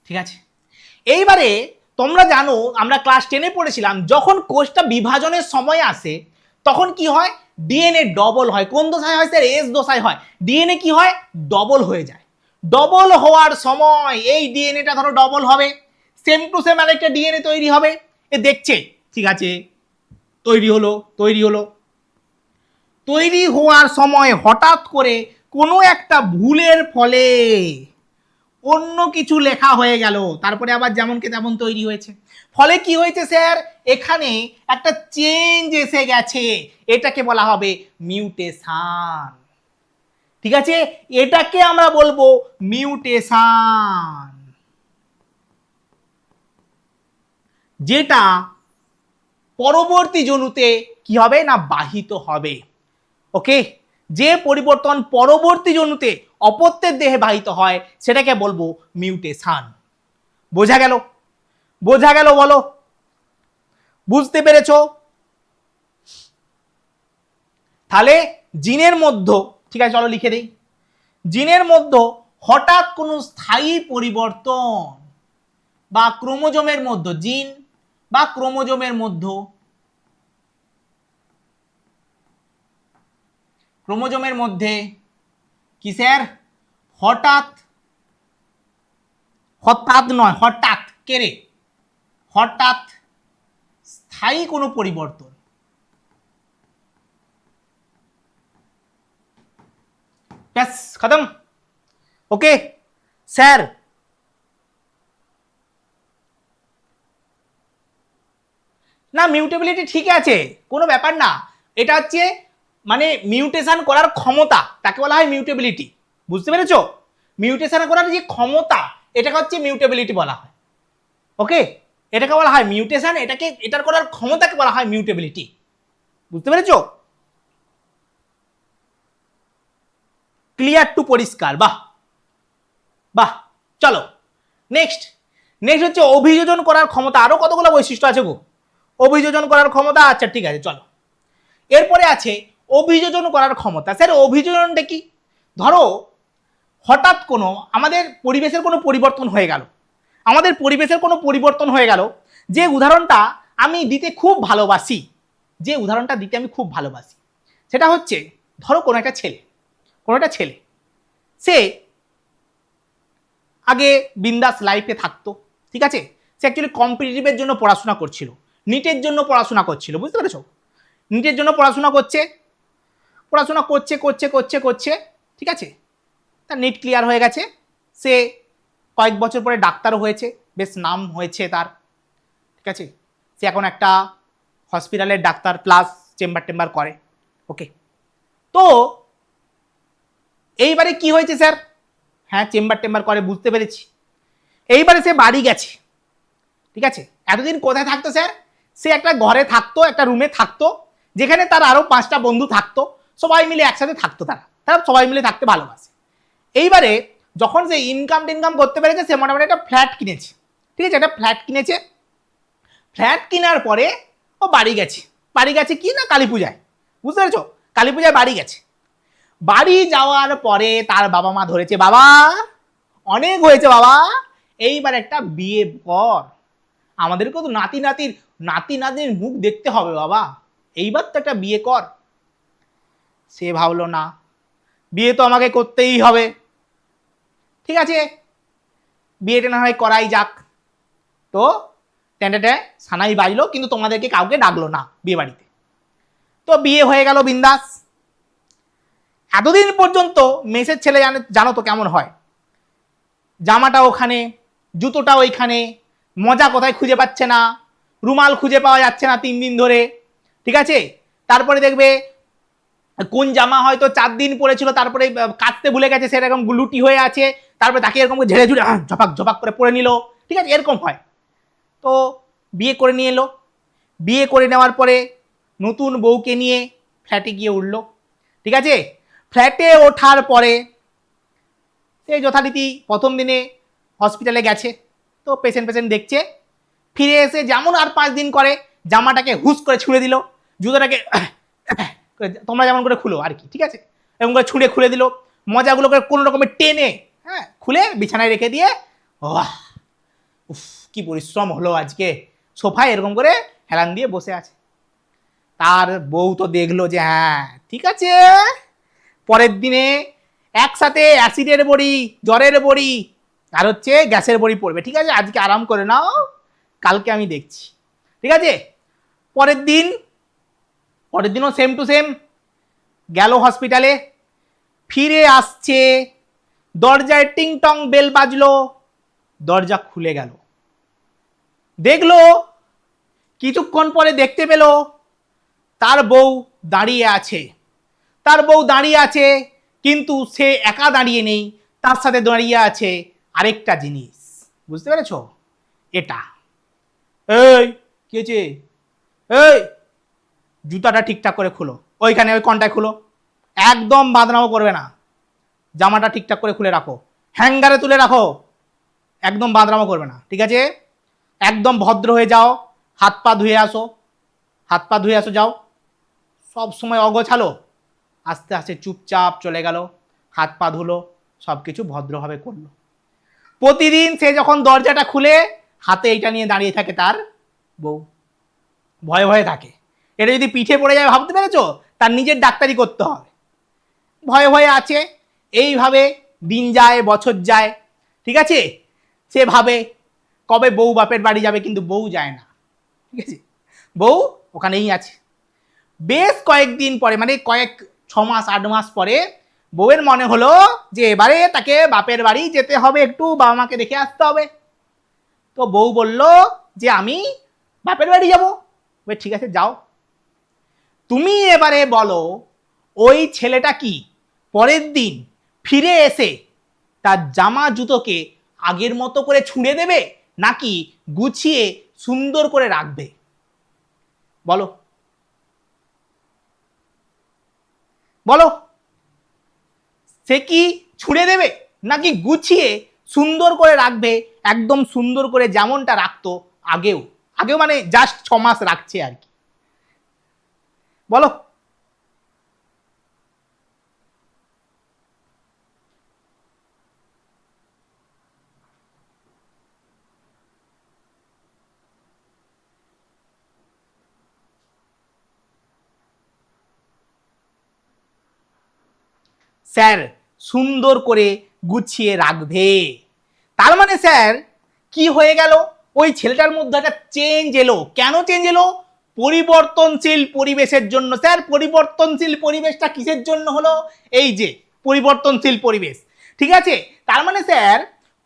ঠিক আছে, এইবারে তোমরা জানো, আমরা ক্লাস 10-এ পড়েছিলাম, যখন কোষটা বিভাজনের সময় আসে তখন কি হয়? ডিএনএ ডবল হয়। কোন দশায় হয় স্যার? এস দশায় হয়। ডিএনএ কি হয়? ডবল হয়ে যায়। ডবল হওয়ার সময় এই ডিএনএটা ধরো ডবল হবে, সেম টু সেম আরেকটা ডিএনএ তৈরি হবে। এ দেখছে, ঠিক আছে, তৈরি হলো, তৈরি হলো। তৈরি হওয়ার সময় হঠাৎ করে কোনো একটা ভুলের ফলে অন্য কিছু লেখা হয়ে গেল, তারপরে আবার যেমনকে তেমন তৈরি হয়েছে। ফলে কি হয়েছে স্যার? এখানে একটা চেঞ্জ এসে গেছে, এটাকে বলা হবে মিউটেশন। ঠিক আছে, এটাকে আমরা বলবো মিউটেশন, যেটা পরবর্তী জনুতে কি হবে না বাহিত হবে। ওকে, যে পরিবর্তন পরবর্তী জনুতে অপত্যের দেহে বাহিত হয় সেটাকে বলবো মিউটেশন। বোঝা গেল? বোঝা গেল? বলো বুঝতে পেরেছো? তাহলে জিনের মধ্যে, ঠিক আছে চলো লিখে দেই, জিনের মধ্যে হঠাৎ কোনো স্থায়ী পরিবর্তন বা ক্রোমোজোমের মধ্যে, জিন বা ক্রোমোজোমের মধ্যে, ক্রোমোজোমের মধ্যে কি স্যার? হঠাৎ, হঠাৎ নয়, হঠাৎ কেরে, হঠাৎ স্থায়ী কোনো পরিবর্তন। ব্যাস খতম। ওকে স্যার, না মিউটেবিলিটি ঠিক আছে, কোনো ব্যাপার না। এটা হচ্ছে মানে মিউটেশন করার ক্ষমতা, তাকে বলা হয় মিউটেবিলিটি। বুঝতে পেরেছো? মিউটেশন করার যে ক্ষমতা, এটাকে হচ্ছে মিউটেবিলিটি বলা হয়। ওকে, এটাকে বলা হয় মিউটেশন, এটাকে, এটার করার ক্ষমতাকে বলা হয় মিউটেবিলিটি। বুঝতে পেরেছো? ক্লিয়ার টু, পরিষ্কার? বাহ বাহ। চলো নেক্সট। নেক্সট হচ্ছে অভিযোজন করার ক্ষমতা। আরো কতগুলো বৈশিষ্ট্য আছে গো, অভিযোজন করার ক্ষমতা। আচ্ছা ঠিক আছে চলো, এরপরে আছে অভিযোজন করার ক্ষমতা। স্যার অভিযোজনটা কি? ধরো হঠাৎ কোনো আমাদের পরিবেশের কোনো পরিবর্তন হয়ে গেল, আমাদের পরিবেশের কোনো পরিবর্তন হয়ে গেল, যে উদাহরণটা আমি দিতে খুব ভালোবাসি, যে উদাহরণটা দিতে আমি খুব ভালোবাসি, সেটা হচ্ছে ধরো কোনো একটা ছেলে, কোনো একটা ছেলে, সে আগে বিন্দাস লাইফে থাকতো। ঠিক আছে, সে অ্যাকচুয়ালি কম্পিটিটিভের জন্য পড়াশোনা করছিল, নিটের জন্য পড়াশোনা করছিল। বুঝতে পেরেছো? নিটের জন্য পড়াশোনা করছে, পড়াশোনা করছে করছে করছে করছে, ঠিক আছে, তার নিট ক্লিয়ার হয়ে গেছে, সে কয়েক বছর পরে ডাক্তারও হয়েছে, বেশ নাম হয়েছে তার। ঠিক আছে, সে এখন একটা হসপিটালের ডাক্তার প্লাস চেম্বার টেম্বার করে। ওকে, তো এইবারে কি হয়েছে স্যার? হ্যাঁ চেম্বার টেম্বার করে, বুঝতে পেরেছি। এইবারে সে বাড়ি গেছে। ঠিক আছে, এতদিন কোথায় থাকতো স্যার? সে একটা ঘরে থাকতো, একটা রুমে থাকতো, যেখানে তার আরো 5টা বন্ধু থাকতো, সবাই মিলে একসাথে থাকতো। তারা সবাই মিলে থাকতে ভালোবাসে। এইবারে যখন সে ইনকাম করতে পেরেছে, সে মোটামুটি একটা ফ্ল্যাট কিনেছে। ঠিক আছে, একটা ফ্ল্যাট কিনেছে। ফ্ল্যাট কেনার পরে ও বাড়ি গেছে কি না, কালী পূজায়, বুঝতে পেরেছো, কালী পূজায় বাড়ি গেছে। বাড়ি যাওয়ার পরে তার বাবা মা ধরেছে, বাবা অনেক হয়েছে বাবা, এইবার একটা বিয়ে কর, আমাদেরকেও তো নাতি নাতির মুখ দেখতে হবে বাবা, এইবার তো একটা বিয়ে কর। সে ভাবলো না, বিয়ে তো আমাকে করতেই হবে, ঠিক আছে বিয়েটা না হয় করাই যাক। তো ট্যাঁ সানাই বাজলো, কিন্তু তোমাদেরকে কাউকে ডাকলো না বিয়ে বাড়িতে। তো বিয়ে হয়ে গেল বিন্দাস। এতদিন পর্যন্ত মেসের ছেলে জানো তো কেমন হয়, জামাটা ওখানে, জুতোটা ওইখানে, মজা কোথায় খুঁজে পাচ্ছে না, রুমাল খুঁজে পাওয়া যাচ্ছে না 3 দিন ধরে, ঠিক আছে। তারপরে দেখবে কোন জামা হয়তো 4 দিন পরেছিল, তারপরে কাটতে ভুলে গেছে, সেরকম লুটি হয়ে আছে, তারপরে তাকে এরকম ঝেড়ে ঝুড়ে ঝপাক করে পরে নিল, ঠিক আছে, এরকম হয়। তো বিয়ে করে নিয়ে এলো। বিয়ে করে নেওয়ার পরে নতুন বউকে নিয়ে ফ্ল্যাটে গিয়ে উঠলো, ঠিক আছে। ফ্ল্যাটে ওঠার পরে সে যথারীতি প্রথম দিনে হসপিটালে গেছে, তো পেশেন্ট দেখছে। ফিরে এসে যেমন আর 5 দিন করে, জামাটাকে হুস করে ছুঁড়ে দিল, জুতোটাকে তোমরা যেমন করে খুলো আর কি, ঠিক আছে, এরকম করে ছুঁড়ে খুলে দিল, মজাগুলো করে কোনো রকমের টেনে খুলে বিছানায় রেখে দিয়ে, উফ কি পরিশ্রম হলো আজকে, সোফায় এরকম করে হেলান দিয়ে বসে আছে। তার বউ তো দেখলো যে হ্যাঁ ঠিক আছে, পরের দিনে একসাথে অ্যাসিডের বড়ি, জ্বরের বড়ি আর হচ্ছে গ্যাসের বড়ি পড়বে, ঠিক আছে, আজকে আরাম করে নাও, কালকে আমি দেখছি, ঠিক আছে। পরের দিনও সেম টু সেম গেল হসপিটালে। ফিরে আসছে, দরজায় টিং টং বেল বাজলো, দরজা খুলে গেল। দেখলো, কিছুক্ষণ পরে দেখতে পেল তার বউ দাঁড়িয়ে আছে, কিন্তু সে একা দাঁড়িয়ে নেই, তার সাথে দাঁড়িয়ে আছে আরেকটা জিনিস, বুঝতে পেরেছো, এটা। এই কি হয়েছে, এই জুতাটা ঠিকঠাক করে খুলো, ওইখানে ওই কনটায় খুলো, একদম বাদনামও করবে না, জামাটা ঠিকঠাক করে খুলে রাখো, হ্যাঙ্গারে তুলে রাখো, একদম বাদনামও করবে না, ঠিক আছে, একদম ভদ্র হয়ে যাও, হাত পা ধুয়ে আসো যাও। সব সময় অগোছালো, আস্তে আস্তে চুপচাপ চলে গেল, হাত পা ধুলো, সব কিছু ভদ্রভাবে করলো। প্রতিদিন সে যখন দরজাটা খুলে হাতে এইটা নিয়ে দাঁড়িয়ে থাকে তার বউ, ভয়ে থাকে, এটা যদি পিঠে পড়ে যায়, ভাবতে পেরেছো, তার নিজের ডাক্তারি করতে হবে, ভয়ে আছে। এইভাবে দিন যায়, বছর যায়, ঠিক আছে। সে ভাবে কবে বউ বাপের বাড়ি যাবে, কিন্তু বউ যায় না, ঠিক আছে, বউ ওখানেই আছে। বেশ কয়েকদিন পরে, মানে 6 মাস 8 মাস পরে, বউয়ের মনে হলো যে এবারে তাকে বাপের বাড়ি যেতে হবে, একটু বাবা মাকে দেখে আসতে হবে। তো বউ বলল যে আমি বাপের বাড়ি যাবো, ঠিক আছে যাও। তুমি এবারে বলো, ওই ছেলেটা কি পরের দিন ফিরে এসে তার জামা জুতোকে আগের মতো করে ছুঁড়ে দেবে, নাকি গুছিয়ে সুন্দর করে রাখবে? বলো বলো, সে কি ছুঁড়ে দেবে নাকি গুছিয়ে সুন্দর করে রাখবে, একদম সুন্দর করে যেমনটা রাখতো আগেও মানে জাস্ট 6 মাস রাখছে আর কি, বলো। স্যার সুন্দর করে গুছিয়ে রাখবে, তার মানে স্যার কি হয়ে গেল, ওই ছেলেটার মধ্যে একটা চেঞ্জ এলো। কেন চেঞ্জ এলো? পরিবর্তনশীল পরিবেশের জন্য। স্যার পরিবর্তনশীল পরিবেশটা কিসের জন্য হলো? এই যে পরিবর্তনশীল পরিবেশ, ঠিক আছে। তার মানে স্যার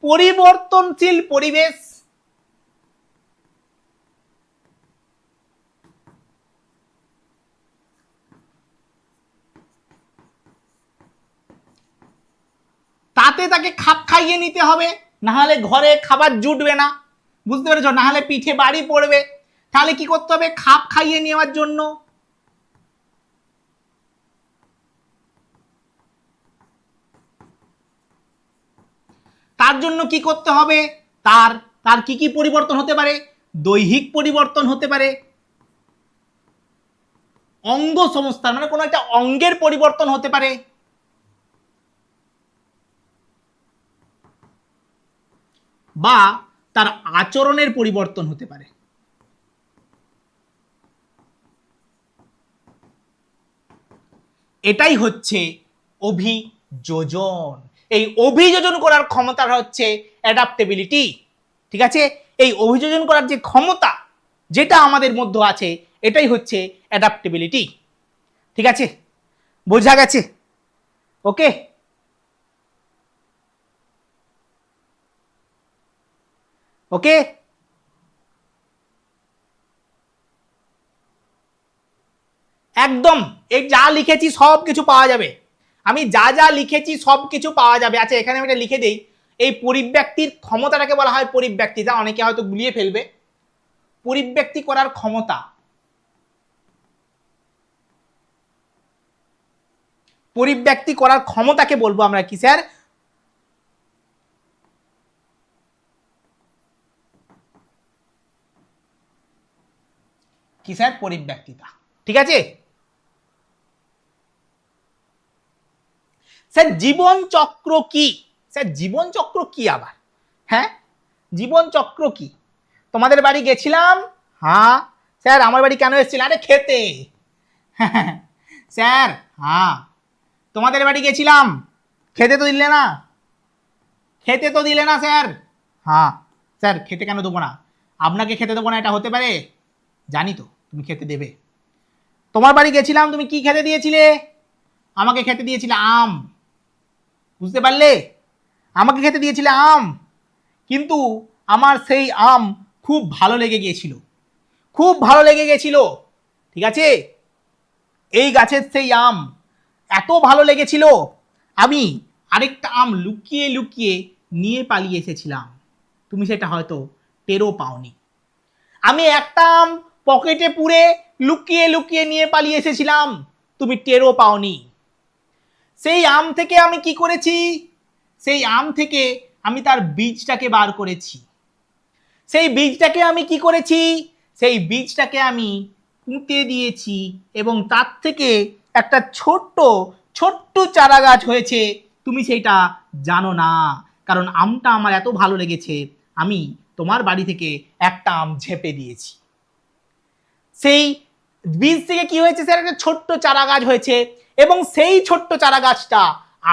পরিবর্তনশীল পরিবেশ তাতে তাকে খাপ খাইয়ে নিতে হবে, না হলে ঘরে খাবার জুটবে না, বুঝতে পেরেছো, না হলে পিঠে বাড়ি পড়বে, তাহলে কি করতে হবে? খাপ খাইয়ে নেওয়ার জন্য তার জন্য কি করতে হবে? তার তার কি কি পরিবর্তন হতে পারে? দৈহিক পরিবর্তন হতে পারে, অঙ্গ সংস্থান মানে কোনো একটা অঙ্গের পরিবর্তন হতে পারে, বা তার আচরণের পরিবর্তন হতে পারে। এটাই হচ্ছে অভিযোজন। এই অভিযোজন করার ক্ষমতা হচ্ছে অ্যাডাপ্টেবিলিটি। ঠিক আছে, এই অভিযোজন করার যে ক্ষমতা যেটা আমাদের মধ্যে আছে এটাই হচ্ছে অ্যাডাপ্টেবিলিটি। ঠিক আছে, বোঝা গেছে? ওকে, ওকে, একদম এই যা লিখেছি সব কিছু পাওয়া যাবে। আমি যা যা লিখেছি সব কিছু পাওয়া যাবে। আচ্ছা, এখানে আমি এটা লিখে দেই, এই পরিব্যক্তির ক্ষমতাটাকে বলা হয় পরিব্যক্তি। যা অনেকে হয়তো গুলিয়ে ফেলবে, পরিব্যক্তি করার ক্ষমতা। পরিব্যক্তি করার ক্ষমতাকে বলবো আমরা কি স্যার? কি স্যার? পরিব্যক্তিতা। ঠিক আছে স্যার। জীবন চক্র কি স্যার? জীবন চক্র কি আবার? হ্যাঁ, জীবন চক্র কি? তোমাদের বাড়ি গেছিলাম। হ্যাঁ স্যার। আমার বাড়ি কেন এসেছিলেন? আরে খেতে। স্যার হ্যাঁ, তোমাদের বাড়ি গেছিলাম, খেতে তো দিলে না, খেতে তো দিলে না স্যার। হ্যাঁ স্যার, খেতে কেন দেবো না? আপনাকে খেতে দেবো না এটা হতে পারে? জানি তো তুমি খেতে দেবে। তোমার বাড়ি গেছিলাম, তুমি কি খেতে দিয়েছিলে? আমাকে খেতে দিয়েছিলে আম। বুঝতে পারলে? আমাকে খেতে দিয়েছিলে আম, কিন্তু আমার সেই আম খুব ভালো লেগে গিয়েছিল, খুব ভালো লেগে গেছিল। ঠিক আছে, এই গাছের সেই আম এত ভালো লেগেছিল, আমি আরেকটা আম লুকিয়ে লুকিয়ে নিয়ে পালিয়ে এসেছিলাম। তুমি সেটা হয়তো টেরও পাওনি। আমি একটা আম পকেটে পুরে লুকিয়ে লুকিয়ে নিয়ে পালিয়ে এসেছিলাম, তুমি টেরও পাওনি। সেই আম থেকে আমি কি করেছি? সেই আম থেকে আমি তার বীজটাকে বার করেছি। সেই বীজটাকে আমি কি করেছি? সেই বীজটাকে আমি পুঁতে দিয়েছি এবং তার থেকে একটা ছোট্ট ছোট্ট চারা গাছ হয়েছে। তুমি সেইটা জানো না, কারণ আমটা আমার এত ভালো লেগেছে, আমি তোমার বাড়ি থেকে একটা আম ঝেপে দিয়েছি। সেই বীজ থেকে কি হয়েছে স্যার? একটা ছোট্ট চারা গাছ হয়েছে, এবং সেই ছোট্ট চারা গাছটা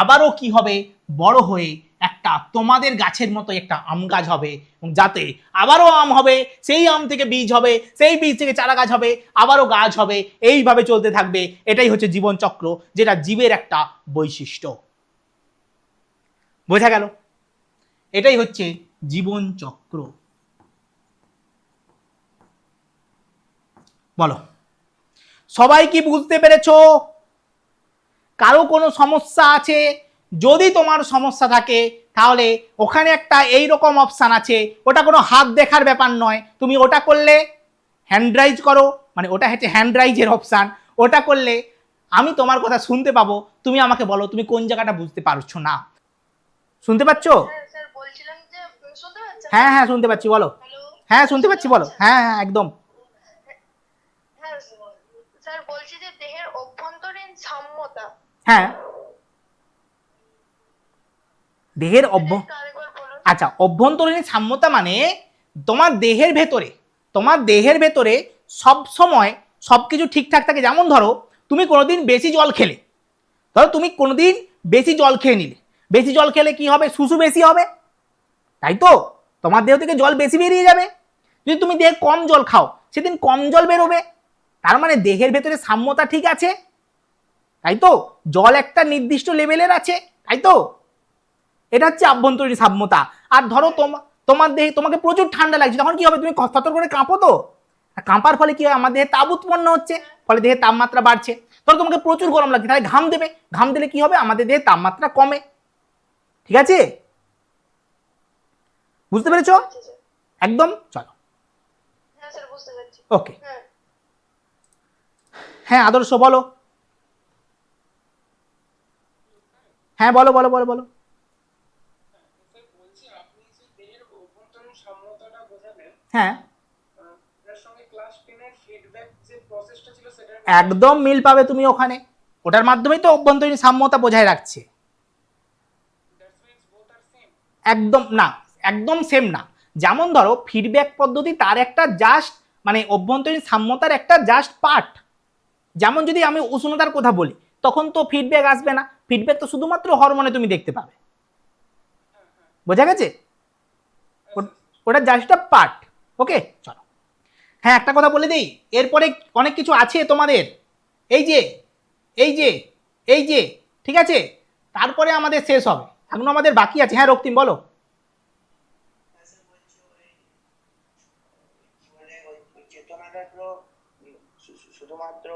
আবারও কি হবে? বড় হয়ে একটা তোমাদের গাছের মতো একটা আম গাছ হবে, এবং যাতে আবারও আম হবে, সেই আম থেকে বীজ হবে, সেই বীজ থেকে চারা গাছ হবে, আবারও গাছ হবে, এইভাবে চলতে থাকবে। এটাই হচ্ছে জীবন চক্র, যেটা জীবের একটা বৈশিষ্ট্য। বোঝা গেল? এটাই হচ্ছে জীবন চক্র। বলো, সবাই কি বুঝতে পেরেছো? কারো কোনো সমস্যা আছে? যদি তোমার সমস্যা থাকে তাহলে ওখানে একটা এই রকম অপশান আছে, ওটা কোনো হাত দেখার ব্যাপার নয়। তুমি ওটা করলে হ্যান্ড রাইজ করো, মানে ওটা হচ্ছে হ্যান্ড রাইজের অপশান। ওটা করলে আমি তোমার কথা শুনতে পাবো, তুমি আমাকে বলো তুমি কোন জায়গাটা বুঝতে পারছো না। শুনতে পাচ্ছ? হ্যাঁ হ্যাঁ শুনতে পাচ্ছি, বলো। হ্যাঁ শুনতে পাচ্ছি, বলো। হ্যাঁ হ্যাঁ একদম। স্যার বলছি যে দেহের অভ্যন্তরীণ সাম্যতা। হ্যাঁ, দেহের আচ্ছা, অভ্যন্তরীণ সাম্যতা মানে তোমার দেহের ভেতরে, তোমার দেহের ভেতরে সব সময় সবকিছু ঠিকঠাক থাকে। যেমন ধরো তুমি কোনোদিন বেশি জল খেলে, ধরো তুমি কোনোদিন বেশি জল খেয়ে নিলে, বেশি জল খেলে কি হবে? শুশু বেশি হবে, তাই তো? তোমার দেহ থেকে জল বেশি বেরিয়ে যাবে। যদি তুমি দেহে কম জল খাও, সেদিন কম জল বেরোবে। তার মানে দেহের ভেতরে সাম্যতা ঠিক আছে, তাই তো? জল একটা নির্দিষ্ট লেভেলের আছে, তাই তো? এটা হচ্ছে আভ্যন্তরীণ সাম্যতা। আর ধরো তোমার দেহে তোমাকে প্রচুর ঠান্ডা লাগছে, তখন কি হবে? তুমি থরথর করে কাঁপো তো, কাঁপার ফলে কি হয়? আমার দেহে তাপ উৎপন্ন হচ্ছে, ফলে দেহের তাপমাত্রা বাড়ছে। ধরো তোমাকে প্রচুর গরম লাগছে, তাহলে ঘাম দেবে, ঘাম দিলে কি হবে? আমাদের দেহের তাপমাত্রা কমে। ঠিক আছে, বুঝতে পেরেছো? একদম। চলো, স্যার বুঝতে পারছি। ওকে, হ্যাঁ হ্যাঁ আদর্শ বলো, হ্যাঁ বলো বলো বলো বলো। স্যার বলছি আপনি যে দেহের অভ্যন্তরীণ সাম্যতাটা বোঝালেন, হ্যাঁ এর সঙ্গে ক্লাস 10 এর ফিডব্যাক যে প্রসেসটা ছিল সেটা একদম মিল পাবে তুমি ওখানে, ওটার মাধ্যমেই তো অভ্যন্তরীণ সাম্যতা বজায় রাখছে। That's means both are same. একদম না, একদম সেম না। যেমন ধরো ফিডব্যাক পদ্ধতি তার একটা জাস্ট মানে অভ্যন্তরীণ সাম্যতার একটা জাস্ট পার্ট। যেমন যদি আমি উষ্ণতার কথা বলি তখন তো ফিডব্যাক আসবে না, ফিডব্যাক তো শুধুমাত্র হরমোনে তুমি দেখতে পাবে, বোঝা গেছে? ওটা জাস্ট একটা পার্ট। ওকে চলো, হ্যাঁ একটা কথা বলে দিই, এরপরে অনেক কিছু আছে তোমাদের, এই যে এই যে এই যে, ঠিক আছে, তারপরে আমাদের শেষ হবে, এখন আমাদের বাকি আছে। হ্যাঁ রক্তিম বলো। চেতনাটা তো শুধুমাত্র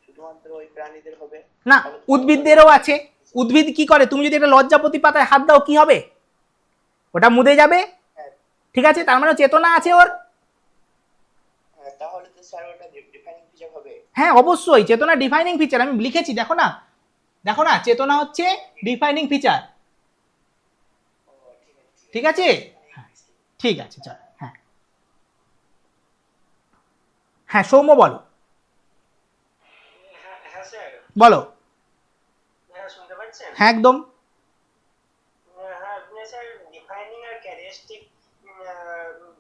শুধুমাত্র ওই প্রাণীদের হবে না, উদ্ভিদদেরও আছে। উদ্ভিদ কি করে, তুমি যদি একটা লজ্জাপতি পাতায় হাত দাও কি হবে, ওটা মুদে যাবে, ঠিক আছে, তার মানে চেতনা আছে ওর। তাহলে তো স্যার ওটা ডিফাইনিং ফিচার হবে। হ্যাঁ অবশ্যই চেতনা ডিফাইনিং ফিচার, আমি লিখেছি দেখো না, দেখো না, চেতনা হচ্ছে ডিফাইনিং ফিচার, ঠিক আছে, হ্যাঁ, ঠিক আছে চল। হ্যাঁ হ্যাঁ সৌম্য বলো হ্যাঁ স্যার, বলো। হ্যাঁ শুনতে পাচ্ছেন? হ্যাঁ একদম, হ্যাঁ আপনি স্যার ডিফাইনিং আর ক্যারেক্টারিস্টিক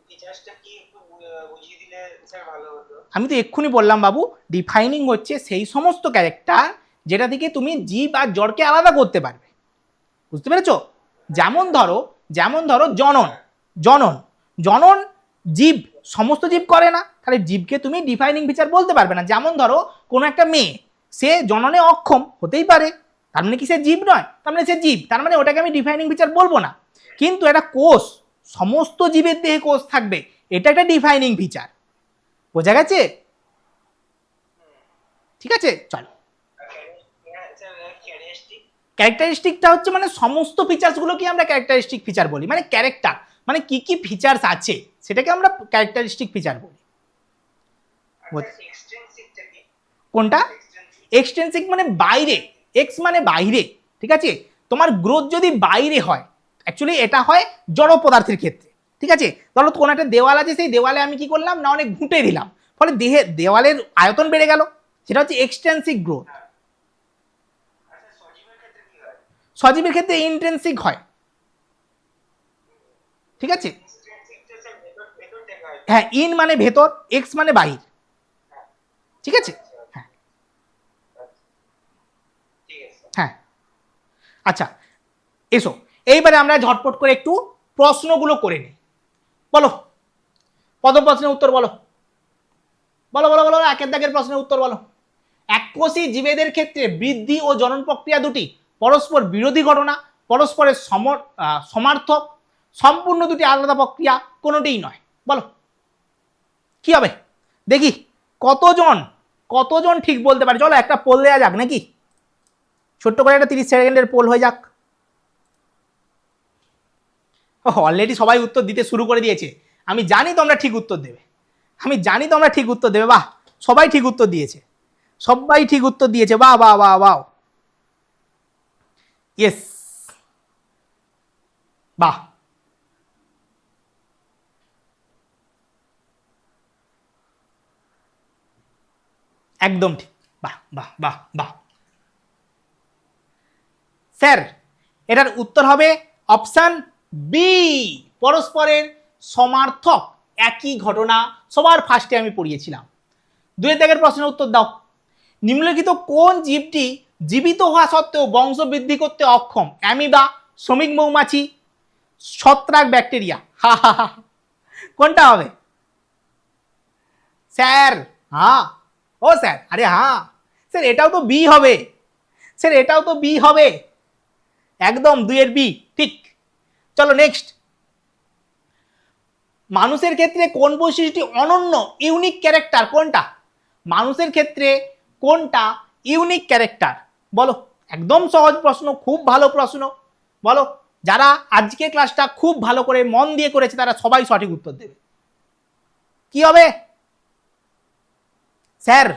ফিচারসটা কি একটু বুঝিয়ে দিলে স্যার ভালো হতো। আমি তো এক্ষুনি বললাম বাবু, ডিফাইনিং হচ্ছে সেই সমস্ত ক্যারেক্টার যেটা থেকে তুমি জীব আর জড়কে আলাদা করতে পারবে, বুঝতে পেরেছো? যেমন ধরো জনন, জনন জনন জীব, সমস্ত জীব করে না, তাহলে জীবকে তুমি ডিফাইনিং ফিচার বলতে পারবে না। যেমন ধরো কোনো একটা মেয়ে, সে জননে অক্ষম হতেই পারে, তার মানে কি সে জীব নয়, তার মানে সে জীব, তার মানে ওটাকে আমি ডিফাইনিং ফিচার বলবো না। কিন্তু একটা কোষ, সমস্ত জীবের দেহে কোষ থাকবে, এটা একটা ডিফাইনিং ফিচার, বোঝা গেছে? ঠিক আছে চলো, ক্যারেক্টারিস্টিকটা হচ্ছে মানে সমস্ত ফিচার্সগুলোকে আমরা ক্যারেক্টারিস্টিক ফিচার বলি, মানে ক্যারেক্টার মানে কি কি ফিচার্স আছে সেটাকে আমরা ক্যারেক্টারিস্টিক ফিচার বলি। কোনটা? এক্সটেন্সিক মানে বাইরে, এক্স মানে বাইরে, ঠিক আছে, তোমার গ্রোথ যদি বাইরে হয়, অ্যাকচুয়ালি এটা হয় জড় পদার্থের ক্ষেত্রে, ঠিক আছে, ধরো কোনো একটা দেওয়াল আছে, সেই দেওয়ালে আমি কি করলাম না অনেক ঘুঁটে দিলাম, ফলে দেহে দেওয়ালের আয়তন বেড়ে গেল, সেটা হচ্ছে এক্সটেন্সিক গ্রোথ। সজীবের ক্ষেত্রে ইন্ট্রিনসিক হয়, ঠিক আছে, হ্যাঁ ইন মানে ভেতর, এক্স মানে বাহির, ঠিক আছে, হ্যাঁ হ্যাঁ আচ্ছা এসো এইবারে আমরা ঝটপট করে একটু প্রশ্নগুলো করে নিই। বলো প্রথম প্রশ্নের উত্তর বলো, বলো বলো বলো, একের দাগের প্রশ্নের উত্তর বলো। এককোষী জীবেদের ক্ষেত্রে বৃদ্ধি ও জনন প্রক্রিয়া দুটি পরস্পর বিরোধী ঘটনা, পরস্পরের সমার্থক, সম্পূর্ণ দুটি আলাদা প্রক্রিয়া, কোনোটিই নয়, বলো কি হবে? দেখি কতজন ঠিক বলতে পারে। চলো একটা পোল দেওয়া যাক নাকি, ছোট্ট করে একটা 30 সেকেন্ডের পোল হয়ে যাক। অলরেডি সবাই উত্তর দিতে শুরু করে দিয়েছে, আমি জানি তোমরা ঠিক উত্তর দেবে, আমি জানি তোমরা ঠিক উত্তর দেবে। বাহ, সবাই ঠিক উত্তর দিয়েছে, সবাই ঠিক উত্তর দিয়েছে, বাহ বাহ বাহ বাহ, ইয়েস, বাহ, একদম ঠিক, বাহ বাহ বাহ বাহ। স্যার এটার উত্তর হবে অপশন বি, পরস্পরের সমার্থক, একই ঘটনা, সবার ফার্স্টে আমি পড়িয়েছিলাম। 2 দাগের প্রশ্নের উত্তর দাও। নিম্নলিখিত কোন জীবটি জীবিত হওয়া সত্ত্বেও বংশ বৃদ্ধি করতে অক্ষম? অ্যামিবা, শ্রমিক মৌমাছি, ছত্রাক, ব্যাকটেরিয়া, হা হা হা, কোনটা হবে স্যার? হ্যাঁ ও স্যার, আরে হ্যাঁ স্যার এটাও তো বি হবে, স্যার এটাও তো বি হবে, একদম 2 এর বি ঠিক। চলো নেক্সট, মানুষের ক্ষেত্রে কোন বৈশিষ্ট্যটি অনন্য, ইউনিক ক্যারেক্টার কোনটা? মানুষের ক্ষেত্রে কোনটা ইউনিক ক্যারেক্টার বলো? একদম সহজ প্রশ্ন, খুব ভালো প্রশ্ন, বলো। যারা আজকে ক্লাসটা খুব ভালো করে মন দিয়ে করেছে তারা সবাই সঠিক উত্তর দেবে। কি হবে স্যার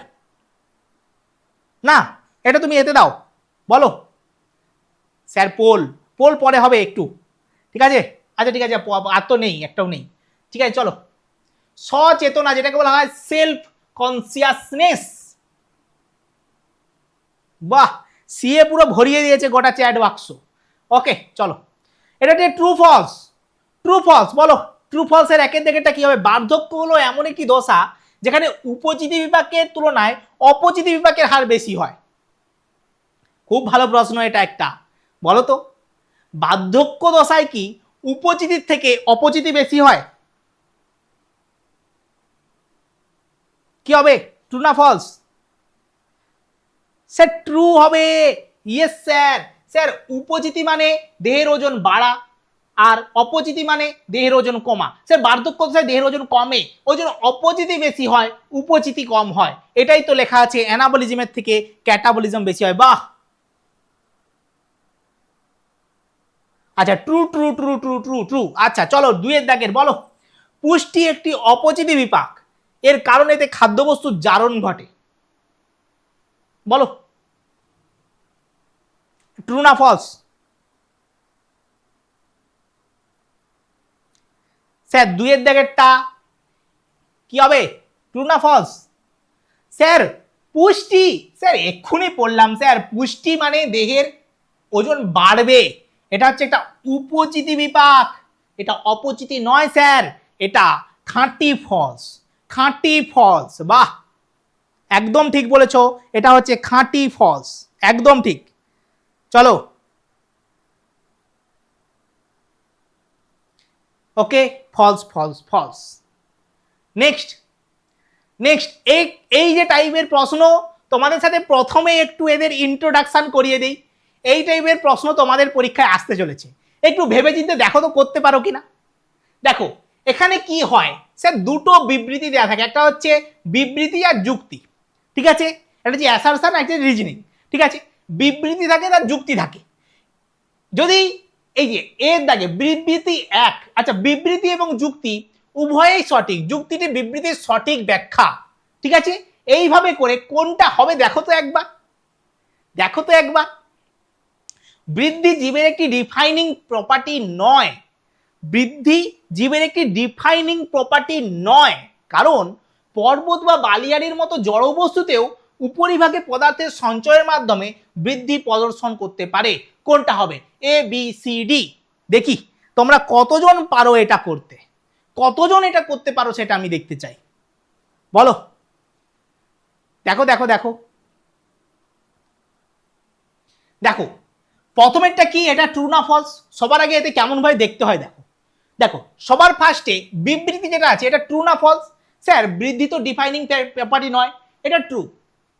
না, এটা তুমি এতে দাও, বলো স্যার পোল, পোল পরে হবে একটু, ঠিক আছে? আচ্ছা ঠিক আছে, আর তো নেই, একটাও নেই, ঠিক আছে চলো। সচেতনা, যেটাকে বলা হয় সেলফ কনসিয়াসনেস। বাহ, সিএ পুরো ভরিয়ে দিয়েছে গোটা চ্যাট বাক্স। ওকে চলো, এটা ট্রু ফলস, ট্রু ফলস বলো। ট্রু ফলস এর একের দিকেরটা কি হবে? বার্ধক্য হলো এমন একটি দশা যেখানে উপচিতি বিপাকের তুলনায় অপচিতি বিপাকের হার বেশি হয়। খুব ভালো প্রশ্ন এটা একটা, বলো তো বার্ধক্য দশায় কি উপচিতির থেকে অপচিতি বেশি হয়? কি হবে, ট্রু না ফলস? স্যার ট্রু হবে, ইয়েস স্যার। স্যার উপচিতি মানে দেহের ওজন বাড়া, আর অপচিতি মানে দেহের ওজন কমা। স্যার বার্ধক্য দশায় দেহের ওজন কমে, ওই জন্য অপচিতি বেশি হয়, উপচিতি কম হয়। এটাই তো লেখা আছে, অ্যানাবলিজমের থেকে ক্যাটাবলিজম বেশি হয়। বাহ, আচ্ছা true true true true true true. আচ্ছা চলো, দুইয়ের দাগের বলো। পুষ্টি একটি অপচিতি বিপাক, এর কারণে এতে খাদ্যবস্তুর জারণ ঘটে। বলো ট্রু না ফলস? স্যার দুইয়ের দাগেরটা কি হবে, ট্রু না ফলস? স্যার পুষ্টি, স্যার এক্ষুনি পড়লাম স্যার, পুষ্টি মানে দেহের ওজন বাড়বে, এটা হচ্ছে একটা উপচিতি বিপাক, এটা অপচিতি নয় স্যার, এটা খাঁটি ফলস, খাঁটি ফলস। বাহ, একদম ঠিক বলেছো, এটা হচ্ছে খাঁটি ফলস, একদম ঠিক। চলো okay, false false false. Next next, এই যে টাইপের প্রশ্ন তোমাদের সাথে প্রথমে একটু এদের ইন্ট্রোডাকশন করিয়ে দিই। এই টাইপের প্রশ্ন তোমাদের পরীক্ষায় আসতে চলেছে, একটু ভেবে চিন্তে দেখো তো করতে পারো কিনা। দেখো এখানে কি হয়, স্যার দুটো বিবৃতি দেওয়া থাকে, একটা হচ্ছে বিবৃতি আর যুক্তি, ঠিক আছে? একটা হচ্ছে অ্যাসারশন, একটা রিজনিং, ঠিক আছে? বিবৃতি থাকে তার যুক্তি থাকে। যদি এই যে এর দাগে বিবৃতি এক, আচ্ছা বিবৃতি এবং যুক্তি উভয়ই সঠিক, যুক্তিটি বিবৃতির সঠিক ব্যাখ্যা, ঠিক আছে? এইভাবে করে কোনটা হবে দেখো তো একবার, দেখো তো একবার। বৃদ্ধি জীবের একটি ডিফাইনিং প্রপার্টি নয়, বৃদ্ধি জীবের একটি ডিফাইনিং প্রপার্টি নয়, কারণ পর্বত বা বালিয়াড়ির মতো জড়বস্তুতেও উপরিভাগে পদার্থের সঞ্চয়ের মাধ্যমে বৃদ্ধি প্রদর্শন করতে পারে। কোনটা হবে? A B C D. দেখি তোমরা কতজন পারো এটা করতে, কতজন এটা করতে পারো সেটা আমি দেখতে চাই, বলো। দেখো দেখো দেখো দেখো, প্রথমেরটা কি, এটা ট্রু না ফলস? সবার আগে এতে কেমন ভাবে দেখতে হয় দেখো। দেখো সবার ফার্স্টে বিবৃতি যেটা আছে এটা ট্রু না ফলস? স্যার বৃদ্ধি তো ডিফাইনিং প্রপার্টি নয়, এটা ট্রু,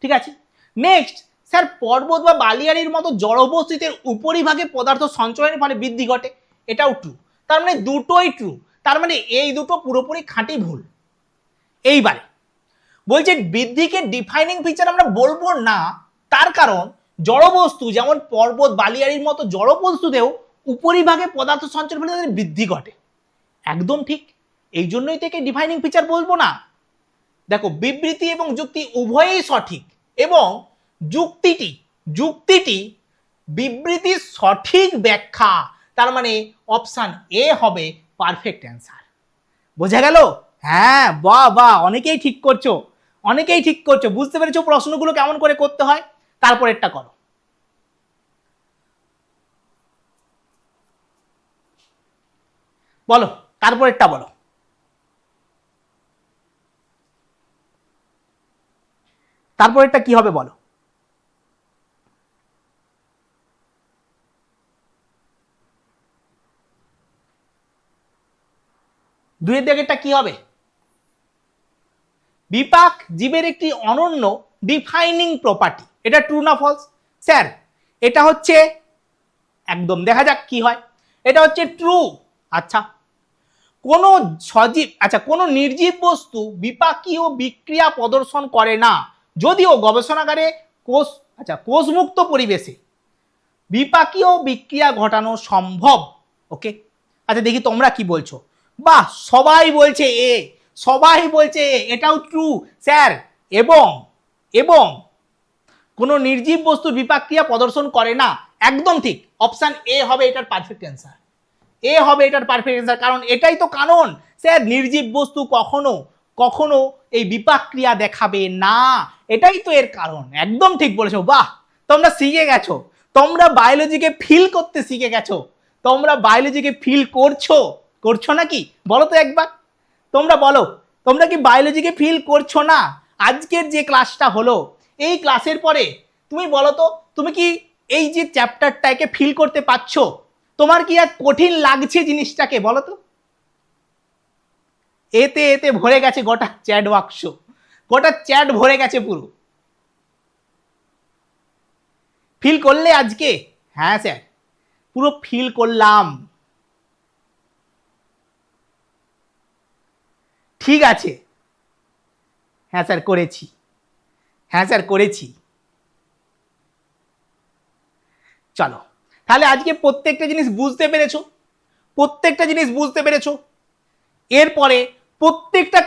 ঠিক আছে? নেক্সট, স্যার পর্বত বা বালিয়াড়ির মতো জড়বস্তুতে উপরিভাগে পদার্থ সঞ্চয়ের ফলে বৃদ্ধি ঘটে, এটাও ট্রু। তার মানে দুটোই ট্রু, তার মানে এই দুটো পুরোপুরি খাঁটি ভুল। এইবারে বলছে বৃদ্ধিকে ডিফাইনিং ফিচার আমরা বলবো না, তার কারণ জড়বস্তু যেমন পর্বত বালিয়াড়ির মতো জড়বস্তুতেও উপরিভাগে পদার্থ সঞ্চয়ের ফলে তাদের বৃদ্ধি ঘটে, একদম ঠিক। এই জন্যই থেকে ডিফাইনিং ফিচার বলবো না। দেখো বিবৃতি এবং যুক্তি উভয়ই সঠিক, এবং যুক্তিটি যুক্তিটি বিবৃতির সঠিক ব্যাখ্যা, তার মানে অপশন এ হবে পারফেক্ট অ্যান্সার। বোঝা গেল? হ্যাঁ বাহ বাহ, অনেকেই ঠিক করছো, অনেকেই ঠিক করছো, বুঝতে পেরেছো প্রশ্নগুলো কেমন করে করতে হয়। তারপরেরটা করো, বলো তারপরেরটা বলো। তারপরেরটা কি হবে বলো। দুইয়ের দাগেরটা কি হবে? বিপাক জীবের একটি অনন্য ডিফাইনিং প্রপার্টি, এটা ট্রু না ফলস? স্যার এটা হচ্ছে একদম, দেখা যাক কি হয়। এটা হচ্ছে ট্রু। আচ্ছা কোনো সজীব, আচ্ছা কোনো নির্জীব বস্তু বিপাকীয় বিক্রিয়া প্রদর্শন করে না, যদিও গবেষণাগারে কোষ, আচ্ছা কোষমুক্ত পরিবেশে বিপাকীয় বিক্রিয়া ঘটানো সম্ভব। ওকে আচ্ছা দেখি তোমরা কি বলছো। বাহ, সবাই বলছে এ, সবাই বলছে এ, এটাও ট্রু। স্যার এবং এবং কোনো নির্জীব বস্তুর বিপাক ক্রিয়া প্রদর্শন করে না। একদম ঠিক, অপশন এ হবে এটার পারফেক্ট অ্যান্সার। এ হবে এটার পারফেক্ট অ্যান্সার, কারণ এটাই তো কারণ স্যার, নির্জীব বস্তু কখনো কখনো এই বিপাক ক্রিয়া দেখাবে না, এটাই তো এর কারণ। একদম ঠিক বলেছো, বাহ, তোমরা শিখে গেছো, তোমরা বায়োলজিকে ফিল করতে শিখে গেছো, তোমরা বায়োলজিকে ফিল করছো, করছো নাকি বলো তো একবার, তোমরা বলো, তোমরা কি বায়োলজিকে ফিল করছো না? আজকের যে ক্লাসটা হলো, এই ক্লাসের পরে তুমি বলো তো, তুমি কি এই যে চ্যাপ্টারটাকে ফিল করতে পারছো? তোমার কি আর কঠিন লাগছে জিনিসটাকে বলো তো? এতে এতে ভরে গেছে গোটা চ্যাট বাক্স, গোটা চ্যাট ভরে গেছে পুরো। ফিল করলে আজকে? হ্যাঁ স্যার, পুরো ফিল করলাম। ঠিক আছে, হ্যাঁ স্যার করেছি, হ্যাঁ স্যার করেছি। চলো তাহলে আজকে প্রত্যেকটা জিনিস বুঝতে পেরেছো, প্রত্যেকটা জিনিস বুঝতে পেরেছো। এরপরে প্রত্যেকটা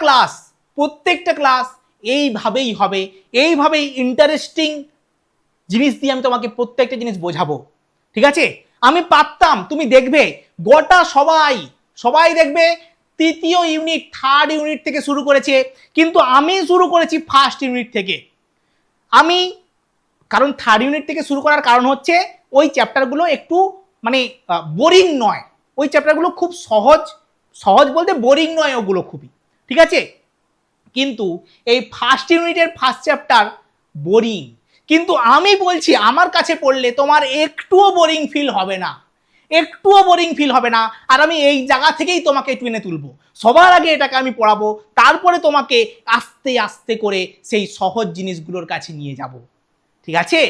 ক্লাস এইভাবেই হবে, এইভাবেই ইন্টারেস্টিং জিনিস দিয়ে আমি তোমাকে প্রত্যেকটা জিনিস বোঝাবো, ঠিক আছে? আমি পারতাম, তুমি দেখবে গোটা সবাই দেখবে তৃতীয় ইউনিট, থার্ড ইউনিট থেকে শুরু করেছে, কিন্তু আমি শুরু করেছি ফার্স্ট ইউনিট থেকে। আমি কারণ থার্ড ইউনিট থেকে শুরু করার কারণ হচ্ছে ওই চ্যাপ্টারগুলো একটু মানে বোরিং নয়, ওই চ্যাপ্টারগুলো খুব সহজ, সহজ বলতে বোরিং নয় ওগুলো খুবই, ঠিক আছে? কিন্তু এই ফার্স্ট ইউনিটের ফার্স্ট চ্যাপ্টার বোরিং, কিন্তু আমি বলছি আমার কাছে পড়লে তোমার একটুও বোরিং ফিল হবে না, একটুও বোরিং ফিল হবে না। আর আমি এই জায়গা থেকেই তোমাকে টেনে তুলবো, সবার আগে এটাকে আমি পড়াবো, তারপরে তোমাকে আস্তে আস্তে করে সেই সহজ জিনিসগুলোর কাছে নিয়ে যাব, ঠিক আছে?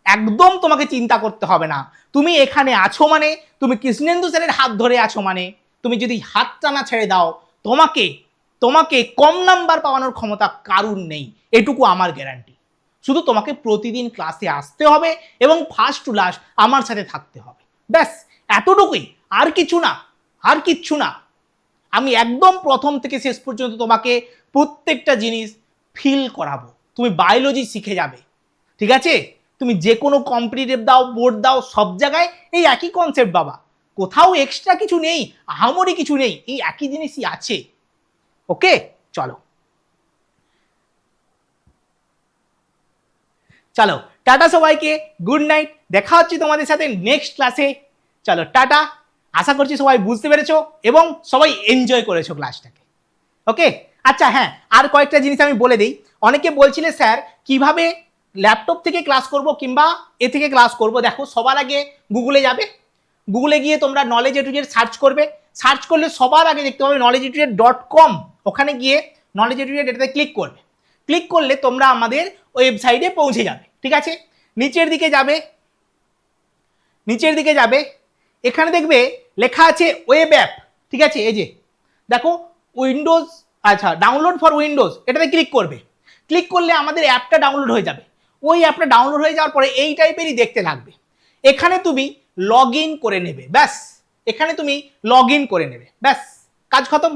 একদম তোমাকে চিন্তা করতে হবে না, তুমি এখানে আছো মানে, তুমি কৃষ্ণেন্দু স্যারের হাত ধরে আছো মানে, তুমি যদি হাত টানা ছেড়ে দাও, তোমাকে তোমাকে কম নাম্বার পাওয়ানোর ক্ষমতা কারুর নেই, এটুকু আমার গ্যারান্টি। শুধু তোমাকে প্রতিদিন ক্লাসে আসতে হবে এবং ফার্স্ট টু লাস্ট আমার সাথে থাকতে হবে, ব্যাস এতটুকুই, আর কিছু না, আর কিচ্ছু না। আমি একদম প্রথম থেকে শেষ পর্যন্ত তোমাকে প্রত্যেকটা জিনিস ফিল করাবো, তুমি বায়োলজি শিখে যাবে, ঠিক আছে? তুমি যে কোনো কম্পিটিটিভ দাও, বোর্ড দাও, সব জায়গায় এই একই কনসেপ্ট বাবা, কোথাও এক্সট্রা কিছু নেই, আহামরি কিছু নেই, এই একই জিনিসই আছে। ওকে, চলো চলো টাটা সবাইকে, গুড নাইট, দেখা হচ্ছে তোমাদের সাথে নেক্সট ক্লাসে। চলো টাটা, আশা করছি সবাই বুঝতে পেরেছো এবং সবাই এনজয় করেছো ক্লাসটাকে। ওকে, আচ্ছা হ্যাঁ, আর কয়েকটা জিনিস আমি বলে দিই। অনেকে বলছিলে স্যার কিভাবে ল্যাপটপ থেকে ক্লাস করব কিংবা এ থেকে ক্লাস করব। দেখো, সবার আগে গুগলে যাবে, গুগলে গিয়ে তোমরা নলেজ এডুকেট সার্চ করবে, সার্চ করলে সবার আগে দেখতে পাবে knowledgeeducate.com, ওখানে গিয়ে নলেজ এডুকেট এটাতে ক্লিক করবে, ক্লিক করলে তোমরা আমাদের ওয়েবসাইটে পৌঁছে যাবে, ঠিক আছে? নিচের দিকে যাবে, নিচের দিকে যাবে, এখানে দেখবে লেখা আছে ওয়েব অ্যাপ, ঠিক আছে? এই যে দেখো উইন্ডোজ, আচ্ছা ডাউনলোড ফর উইন্ডোজ, এটাতে ক্লিক করবে, ক্লিক করলে আমাদের অ্যাপটা ডাউনলোড হয়ে যাবে। ওই অ্যাপটা ডাউনলোড হয়ে যাওয়ার পরে এই টাইপেরই দেখতে লাগবে। এখানে তুমি লগ ইন করে নেবে, ব্যাস, এখানে তুমি লগ ইন করে নেবে, ব্যাস, কাজ খতম।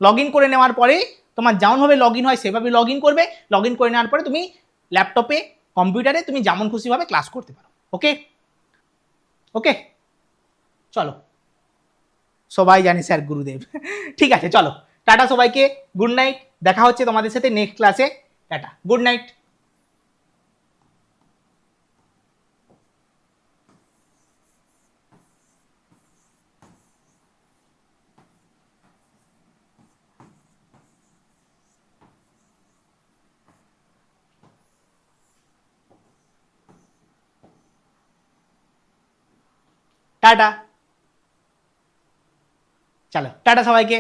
লগ ইন করে নেওয়ার পরে তোমার যেমনভাবে লগ ইন হয় সেভাবে লগ ইন করবে, লগ ইন করে নেওয়ার পরে তুমি ল্যাপটপে, কম্পিউটারে তুমি যেমন খুশিভাবে ক্লাস করতে পারো। ওকে ওকে, চলো, সবাই জানি স্যার গুরুদেব, ঠিক আছে? চলো টাটা সবাইকে, গুড নাইট, দেখা হচ্ছে তোমাদের সাথে নেক্সট ক্লাসে, টাটা, গুড নাইট। টাটা, চলো টাটা সবাইকে।